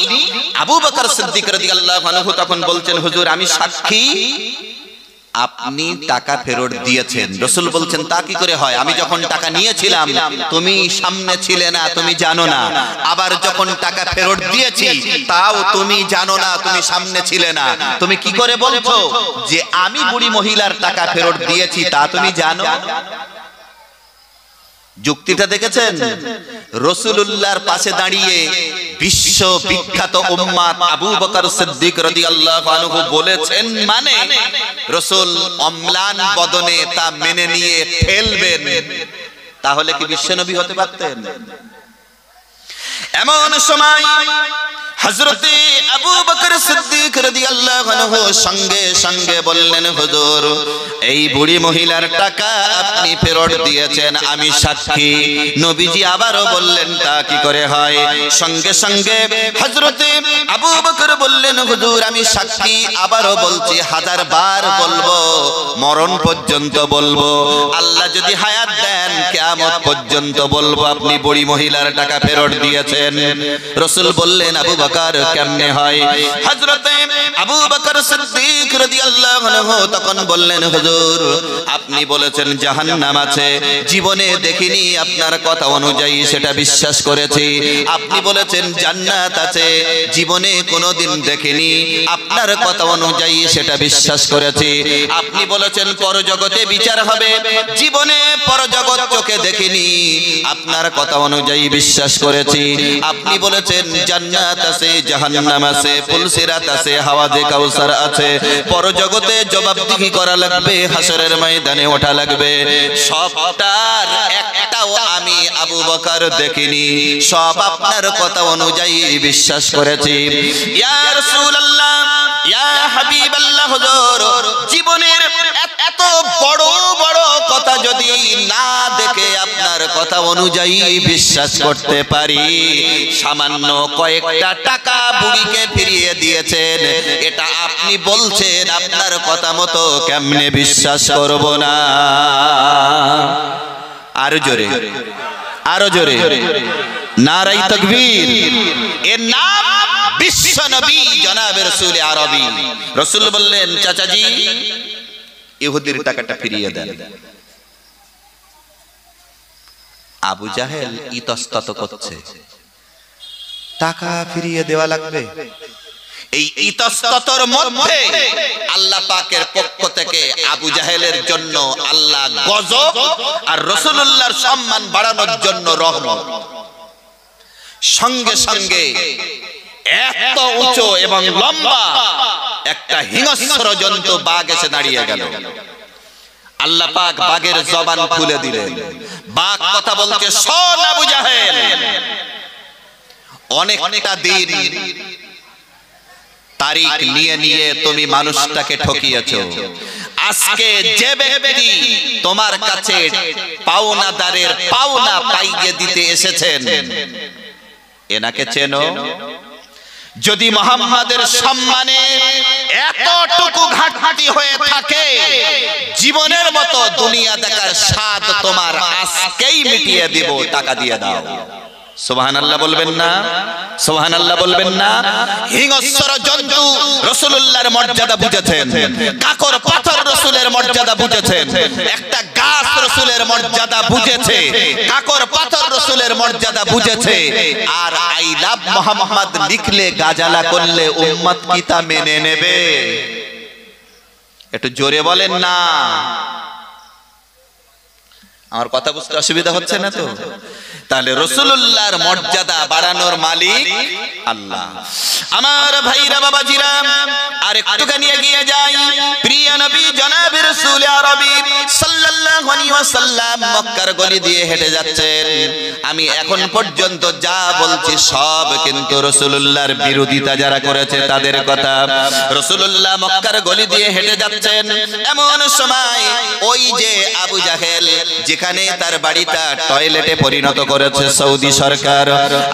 আবু বকর সিদ্দিক রাদিয়াল্লাহু আনহু তখন বলছেন, হুজুর আমি সাক্ষী আপনি টাকা ফেরত দিয়েছেন। রাসূল বলছেন, তা কি করে হয়? আমি যখন টাকা নিয়েছিলাম তুমি সামনে ছিলে না, তুমি জানো না। আবার যখন টাকা ফেরত দিয়েছি তাও তুমি জানো না, তুমি সামনে ছিলে না। তুমি কি করে বলছো যে আমি বুড়ি মহিলার টাকা ফেরত দিয়েছি তা তুমি জানো? যুক্তিটা দেখেছেন? রাসূলুল্লাহর পাশে দাঁড়িয়ে বিশ্ব বিখ্যাত উম্মাত আবু বকর সিদ্দিক রাদিয়াল্লাহু আনহু বলেছেন মানে রাসূল অম্লান বদনে তা মেনে নিয়ে ফেলবেন, তাহলে কি বিশ্বনবী হতে পারতেন? এমন সময় হযরতে আবু বকর সিদ্দিক রাদিয়াল্লাহু আনহু সঙ্গে সঙ্গে বললেন, হুজুর এই বুড়ি মহিলার টাকা আপনি ফেরত দিয়েছেন, আমি সাক্ষী। নবীজি আবারও বললেন, তা কি করে হয়? সঙ্গে সঙ্গে হযরতে আবু বকর বললেন, হুজুর আমি সাক্ষী, আবারও বলছি, 1000 বার বলবো, মরণ পর্যন্ত বলবো, আল্লাহ যদি হায়াত দেন কিয়ামত পর্যন্ত বলবো আপনি বুড়ি মহিলার টাকা ফেরত দিয়েছেন। রাসূল বললেন, আবু বকর কেমনে হয়? হযরতে আবু বকর সিদ্দিক রাদিয়াল্লাহু আনহু তখন বললেন, হুজুর আপনি বলেছেন জাহান্নাম আছে, জীবনে দেখিনি, আপনার কথা অনুযায়ী সেটা বিশ্বাস করেছি। আপনি বলেছেন জান্নাত আছে, জীবনে কোনোদিন দেখিনি, আপনার কথা অনুযায়ী সেটা বিশ্বাস করেছি। আপনি বলেছেন পরজগতে বিচার হবে, জীবনে পরজগৎ চোখে দেখিনি, আপনার কথা অনুযায়ী বিশ্বাস করেছি। আপনি বলেছেন জান্নাত আছে, জাহান্নাম আছে, ফুলসিরাত আছে, হাওয়াজে কাউসার আছে, পরজগতে জবাবদিহি করা লাগবে, হাসরের ময়দানে ওঠা লাগবে, সবটার একটাও আমি আবু বকর দেখিনি, সব আপনার কথা অনুযায়ী বিশ্বাস করেছি। ইয়া রাসূলুল্লাহ, ইয়া হাবিবাল্লাহ, হুজুর জীবনের এত বড় বড় কথা যদি না দেখে আপনার কথা অনুযায়ী বিশ্বাস করতে পারি, সামান্য কয়েকটা টাকা বুড়িকে ফিরিয়ে দিয়েছেন, এটা আপনি বলছেন, আপনার কথা মতো কেমনে বিশ্বাস করব না? আরো জোরে, আরো জোরে নারায়ে তাকবীর। এর নাম বিশ্ব নবী জনাবে রাসূল আরবি। রাসূল বললেন, চাচাজি ইহুদির টাকাটা ফিরিয়ে দেন। আবু জাহেল ইতস্তত করছে, টাকা ফিরিয়ে দেওয়া লাগবে। এই ইতস্ততর মধ্যে আল্লাহ পাকের পক্ষ থেকে আবু জাহেলের জন্য আল্লাহ গজব আর রাসূলুল্লাহর সম্মান বাড়ানোর জন্য রহমত। সঙ্গে সঙ্গে এত উঁচু এবং লম্বা একটা হিংস্র জন্তু বাঘ এসে দাঁড়িয়ে গেল। আল্লাহ পাক বাঘের জবান খুলে দিলেন। বাঘ কথা বলছে, শোন আবু জাহেল, অনেকটা দিন তারিখ নিয়ে নিয়ে তুমি মানুষটাকে ঠকিয়েছো। আজকে যে ব্যক্তি তোমার কাছে পাওনাদারের পাওনা পাইয়ে দিতে এসেছেন, এনাকে চেনো? যদি মুহাম্মাদের সম্মানে এতটুকু ঘাটতি হয়ে থাকে, জীবনের মতো দুনিয়া দেখার স্বাদ তোমার আজকেই মিটিয়ে দিব, টাকা দিয়ে দাও। সুবহানাল্লাহ বলবেন না? সুবহানাল্লাহ বলবেন না? হিংস্র জন্তু রাসূলুল্লাহর মর্যাদা বুঝেছেন, কাকর পাথর রাসূলের মর্যাদা বুঝেছেন, একটা গাছ রাসূলের মর্যাদা বুঝেছে, কাকর পাথর রাসূলের মর্যাদা বুঝেছে। আর আই লাভ মুহাম্মদ লিখলে গাজালা করলে উম্মত কি তা মেনে নেবে? একটু জোরে বলেন না। আমার কথা বুঝতে অসুবিধা হচ্ছে না তো? তাহলে রাসূলুল্লাহর মর্যাদা বাড়ানোর মালিক আল্লাহ। আমার ভাইরা বাবাজিরা, আর একটুখানি এগিয়ে যাই। প্রিয় নবী জনাবে রাসূল আরবি সাল্লাল্লাহু আলাইহি ওয়াসাল্লাম মক্কার গলি দিয়ে হেঁটে যাচ্ছেন। আমি এখন পর্যন্ত যা বলছি সব কিন্তু রাসূলুল্লাহর বিরোধিতা যারা করেছে তাদের কথা। রাসূলুল্লাহ মক্কার গলি দিয়ে হেঁটে যাচ্ছেন, এমন সময় ওই যে আবু জাহেল, যেখানে তার বাড়িটা টয়লেটে পরিণত করেছে সৌদি সরকার,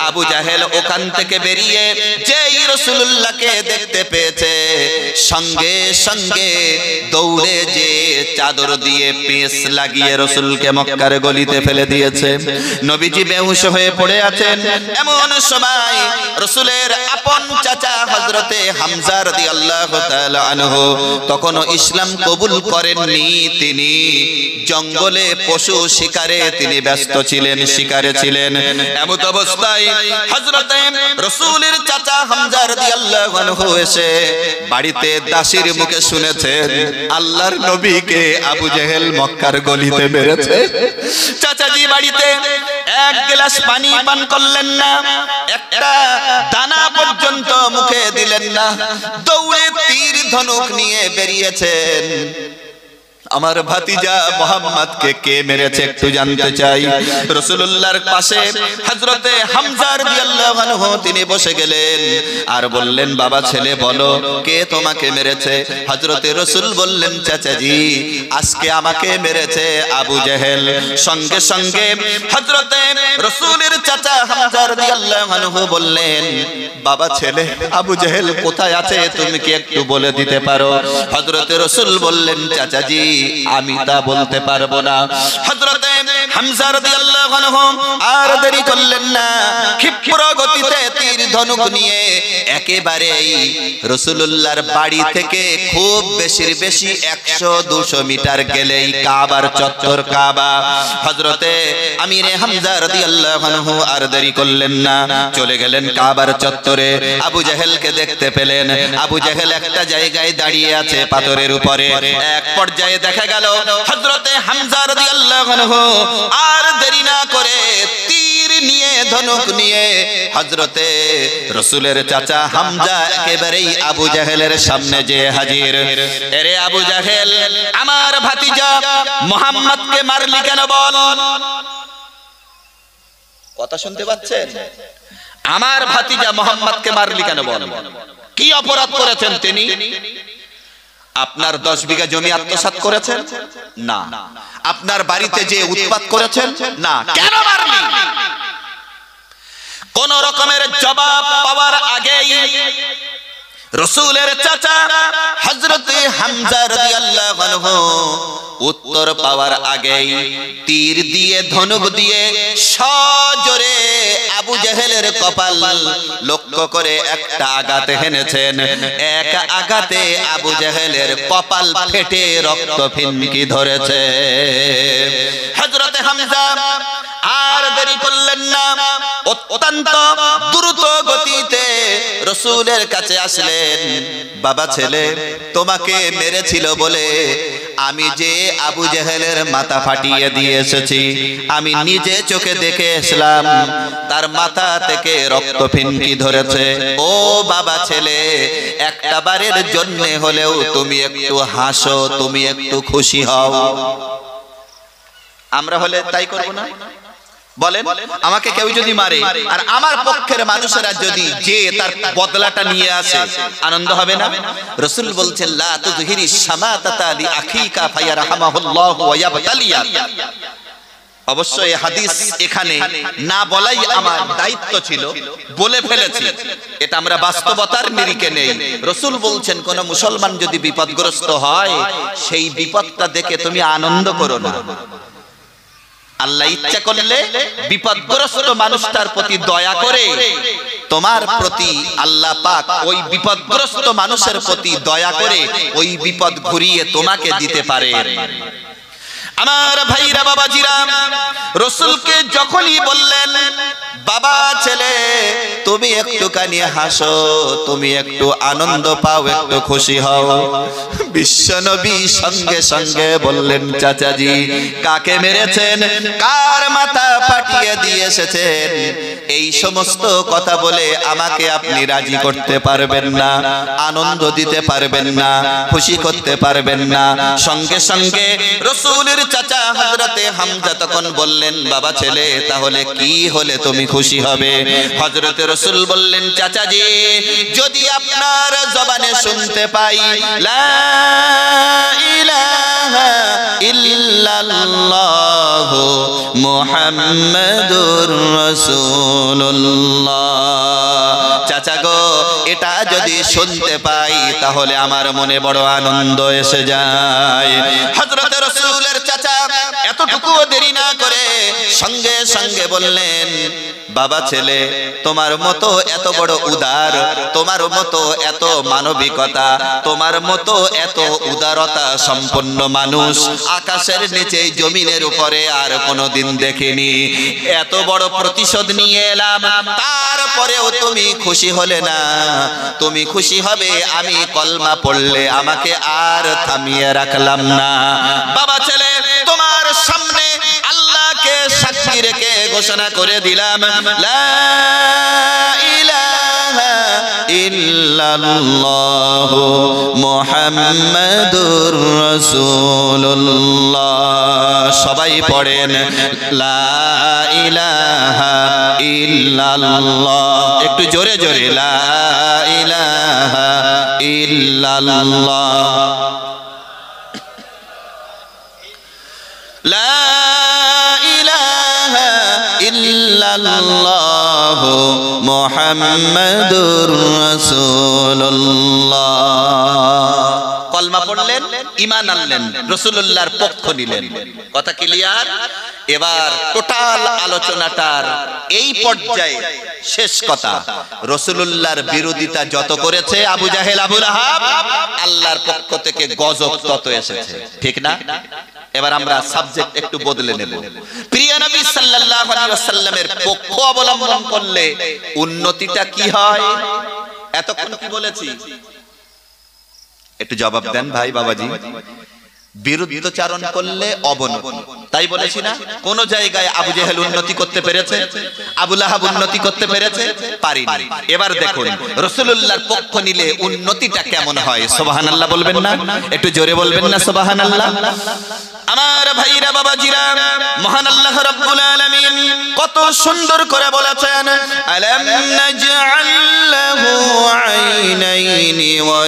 আবু জাহেল ওখান থেকে বেরিয়ে যেই রাসূলুল্লাহকে দেখতে পেয়েছে, সঙ্গে সঙ্গে দৌড়ে যে চাদর দিয়ে পেঁচ লাগিয়ে রাসূলকে মক্কার গলিতে ফেলে দিয়েছে। নবীজি বেহুশ হয়ে পড়ে আছেন। এমন সময় রাসূলের আপন চাচা হযরতে হামজা রাদিয়াল্লাহু তাআলা আনহু তখনও ইসলাম কবুল করেননি, তিনি জঙ্গলে পশু শিকারে তিনি ব্যস্ত ছিলেন, শিকারে ছিলেন। এমন অবস্থায় হযরতে রাসূলের চাচা হামজা রাদিয়াল্লাহু আনহু এসে বাড়িতে দাসীর মুখে শুনেছেন আল্লাহর নবীকে আবু জেহেল মক্কার গলিতে মেরেছে। চাচাজি বাড়িতে এক গ্লাস পানি পান করলেন না, একটা দানা পর্যন্ত মুখে দিলেন না, দৌড়ে তীর ধনুক নিয়ে বেরিয়েছেন। আমার ভাতিজা মুহাম্মদকে কে মেরেছে একটু জানতে চাই। রাসূলুল্লাহর পাশে হযরতে হামজা রাদিয়াল্লাহু আনহু তিনি বসে গেলেন আর বললেন, বাবা ছেলে বলো কে তোমাকে মেরেছে? হযরতে রাসূল বললেন, চাচাজি আজকে আমাকে মেরেছে আবু জেহেল। সঙ্গে সঙ্গে হযরতে রাসূলের চাচা হামজা রাদিয়াল্লাহু আনহু বললেন, বাবা ছেলে আবু জেহেল কোথায় আছে তুমি কি একটু বলে দিতে পারো? হযরতে রাসূল বললেন, চাচাজি আমি তা বলতে পারবো না। হযরতে হামজা রাদিয়াল্লাহু আনহু আর দেরি করলেন না, ক্ষিপ্র গতিতে তীর ধনুক নিয়ে একেবারেই রাসূলুল্লাহর বাড়ি থেকে খুব বেশি 100-200 মিটার গেলেই কাবার চত্বর কাবা। হযরতে আমিরে হামজা রাদিয়াল্লাহু আনহু আর দেরি করলেন না, চলে গেলেন কাবার চত্বরে। আবু জেহেলকে দেখতে পেলেন। আবু জেহেল একটা জায়গায় দাঁড়িয়ে আছে পাথরের উপরে। এক পর্যায়ে দেখা গেল হযরতে হামজা রাদিয়াল্লাহু আনহু আর দেরি না করে তীর নিয়ে ধনুক নিয়ে হযরতে রাসূলের চাচা হামজা একেবারেই আবু জেহেলের সামনে যে হাজির। এরে আবু জেহেল, আমার ভাতিজা মুহাম্মদকে মারলি কেন বল? কথা শুনতে পাচ্ছেন? আমার ভাতিজা মুহাম্মদকে মারলি কেন বল? কি অপরাধ করেছেন তিনি? আপনার 10 বিঘা জমি আত্মসাৎ করেছেন? না। আপনার বাড়িতে যে উৎপাত করেছেন? না। কেন মারলি? কোন রকমের জবাব পাওয়ার আগেই রাসূলের চাচা হযরতে হামজা রাদিয়াল্লাহু আনহু উত্তর পাওয়ার আগেই তীর দিয়ে ধনুক দিয়ে সজোরে আবু জেহেলের কপাল লক্ষ্য করে একটা আঘাত হেনেছেন। এক আঘাতে আবু জেহেলের কপাল ফেটে রক্ত ফিনকি ধরেছে। হযরতে হামজা আর দেরি করলেন না, অত্যন্ত দ্রুত গতিতে রাসূলের কাছে আসলেন। বাবা ছেলে, তোমাকে মেরেছিল বলে আমি যে আবু জেহেলের মাথা ফাটিয়ে দিয়ে এসেছি, আমি নিজে চোখে দেখে এসলাম তার মাথা থেকে রক্ত ফিনকি ধরেছে। ও বাবা ছেলে, একটা বারের জন্য হলেও তুমি একটু হাসো, তুমি একটু খুশি হও। আমরা হলে তাই করব না? বলেন, আমাকে কেউ যদি মারে আর আমার পক্ষের মানুষেরা যদি যে তার বদলাটা নিয়ে আসে, আনন্দ হবে না? রাসূল বলছেন, লা তুযহিরি শামাতাতা লি আখিকা ফায়ারহামাহুল্লাহু ওয়া ইয়াবতালিয়া। অবশ্যই এই হাদিস এখানে না বলাই আমার দায়িত্ব ছিল, বলে ফেলেছি। এটা আমরা বাস্তবতার নিরিখে নেই। রাসূল বলছেন, কোন মুসলমান যদি বিপদগ্রস্ত হয় সেই বিপদটা দেখে তুমি আনন্দ করো না। আল্লাহ ইচ্ছা করলে বিপদগ্রস্ত মানুষটার প্রতি দয়া করে তোমার প্রতি আল্লাহ পাক ওই বিপদগ্রস্ত মানুষের প্রতি দয়া করে ওই বিপদ ঘুরিয়ে তোমাকে দিতে পারে। আমার ভাইরা বাবাজিরা, রাসূলকে যখনই বললেন, বাবা ছেলে তুমি একটুখানি হাসো, তুমি একটু আনন্দ পাও, একটু খুশি হও, বিশ্বনবী সঙ্গে সঙ্গে বললেন, চাচাজি কাকে মেরেছেন, কার মাথা ফাটিয়ে দিয়ে এসেছেন, এই সমস্ত কথা বলে আমাকে আপনি রাজি করতে পারবেন না, আনন্দ দিতে পারবেন না, খুশি করতে পারবেন না। সঙ্গে সঙ্গে রাসূলের চাচা হযরতে হামজা তখন বললেন, বাবা ছেলে তাহলে কি হলে তুমি খুশি হবে? হযরতে রাসূল বললেন, চাচাজি যদি আপনার জবানে শুনতে পাই লা ইলাহা ইল্লাল্লাহু মুহাম্মাদুর রাসূলুল্লাহ, চাচা গো এটা যদি শুনতে পাই তাহলে আমার মনে বড় আনন্দ এসে যায়। হযরতে রাসূলের চাচা এতটুকুও দেরি না করে সঙ্গে সঙ্গে বললেন, বাবা ছেলে তোমার মতো এত বড় উদার, তোমার মতো এত মানবিকতা, তোমার মতো এত উদারতা সম্পন্ন মানুষ আকাশের নিচে জমিনের উপরে আর কোনোদিন দেখিনি। এত বড় প্রতিশোধ নিয়ে এলাম, তারপরেও তুমি খুশি হলে না। তুমি খুশি হবে আমি কলমা পড়লে, আমাকে আর থামিয়ে রাখলাম না। বাবা ছেলে তোমার সামনে আল্লাহকে সাক্ষী রেখে ঘোষণা করে দিলাম, লা ইলাহা ইল্লাল্লাহু মুহাম্মাদুর রাসূলুল্লাহ। সবাই পড়েন লা ইলাহা ইল্লাল্লাহ, একটু জোরে জোরে লা ইলাহা ইল্লাল্লাহ, লা ইলাহা ইল্লাল্লাহু মুহাম্মাদুর রাসূলুল্লাহ। কলমা পড়লেন, ঈমান আনলেন, রাসূলুল্লাহর পক্ষ নিলেন। কথা ক্লিয়ার? এবার টোটাল আলোচনাটার এই পর্যায়ে শেষ কথা, রাসূলুল্লাহর বিরোধিতা যত করেছে আবু জাহেল আবু লাহাব, আল্লাহর পক্ষ থেকে গজব তত এসেছে, ঠিক না? এবার আমরা সাবজেক্ট একটু বদলে নেব। প্রিয় নবী সাল্লাল্লাহু আলাইহি ওয়াসাল্লামের পক্ষ অবলম্বন করলে উন্নতিটা কি হয়? এতক্ষণ কি বলেছি? একটু জবাব দেন ভাই বাবাজি। বিরুদ্ধচারণ করলে অবনতি, তাই বলেছি না? কোন জায়গায় আবু জেহেল উন্নতি করতে পেরেছে? আবু লাহাব উন্নতি করতে পেরেছে? পারেনি। এবার দেখুন রাসূলুল্লাহর পক্ষ নিলে উন্নতিটা কেমন হয়। সুবহানাল্লাহ বলবেন না? একটু জোরে বলবেন না সুবহানাল্লাহ? আমার ভাইরা বাবাজিরা, মহান আল্লাহ রাব্বুল আলামিন কত সুন্দর করে বলেছেন, আলাম নাজআল লাহু আইনাইনি ওয়া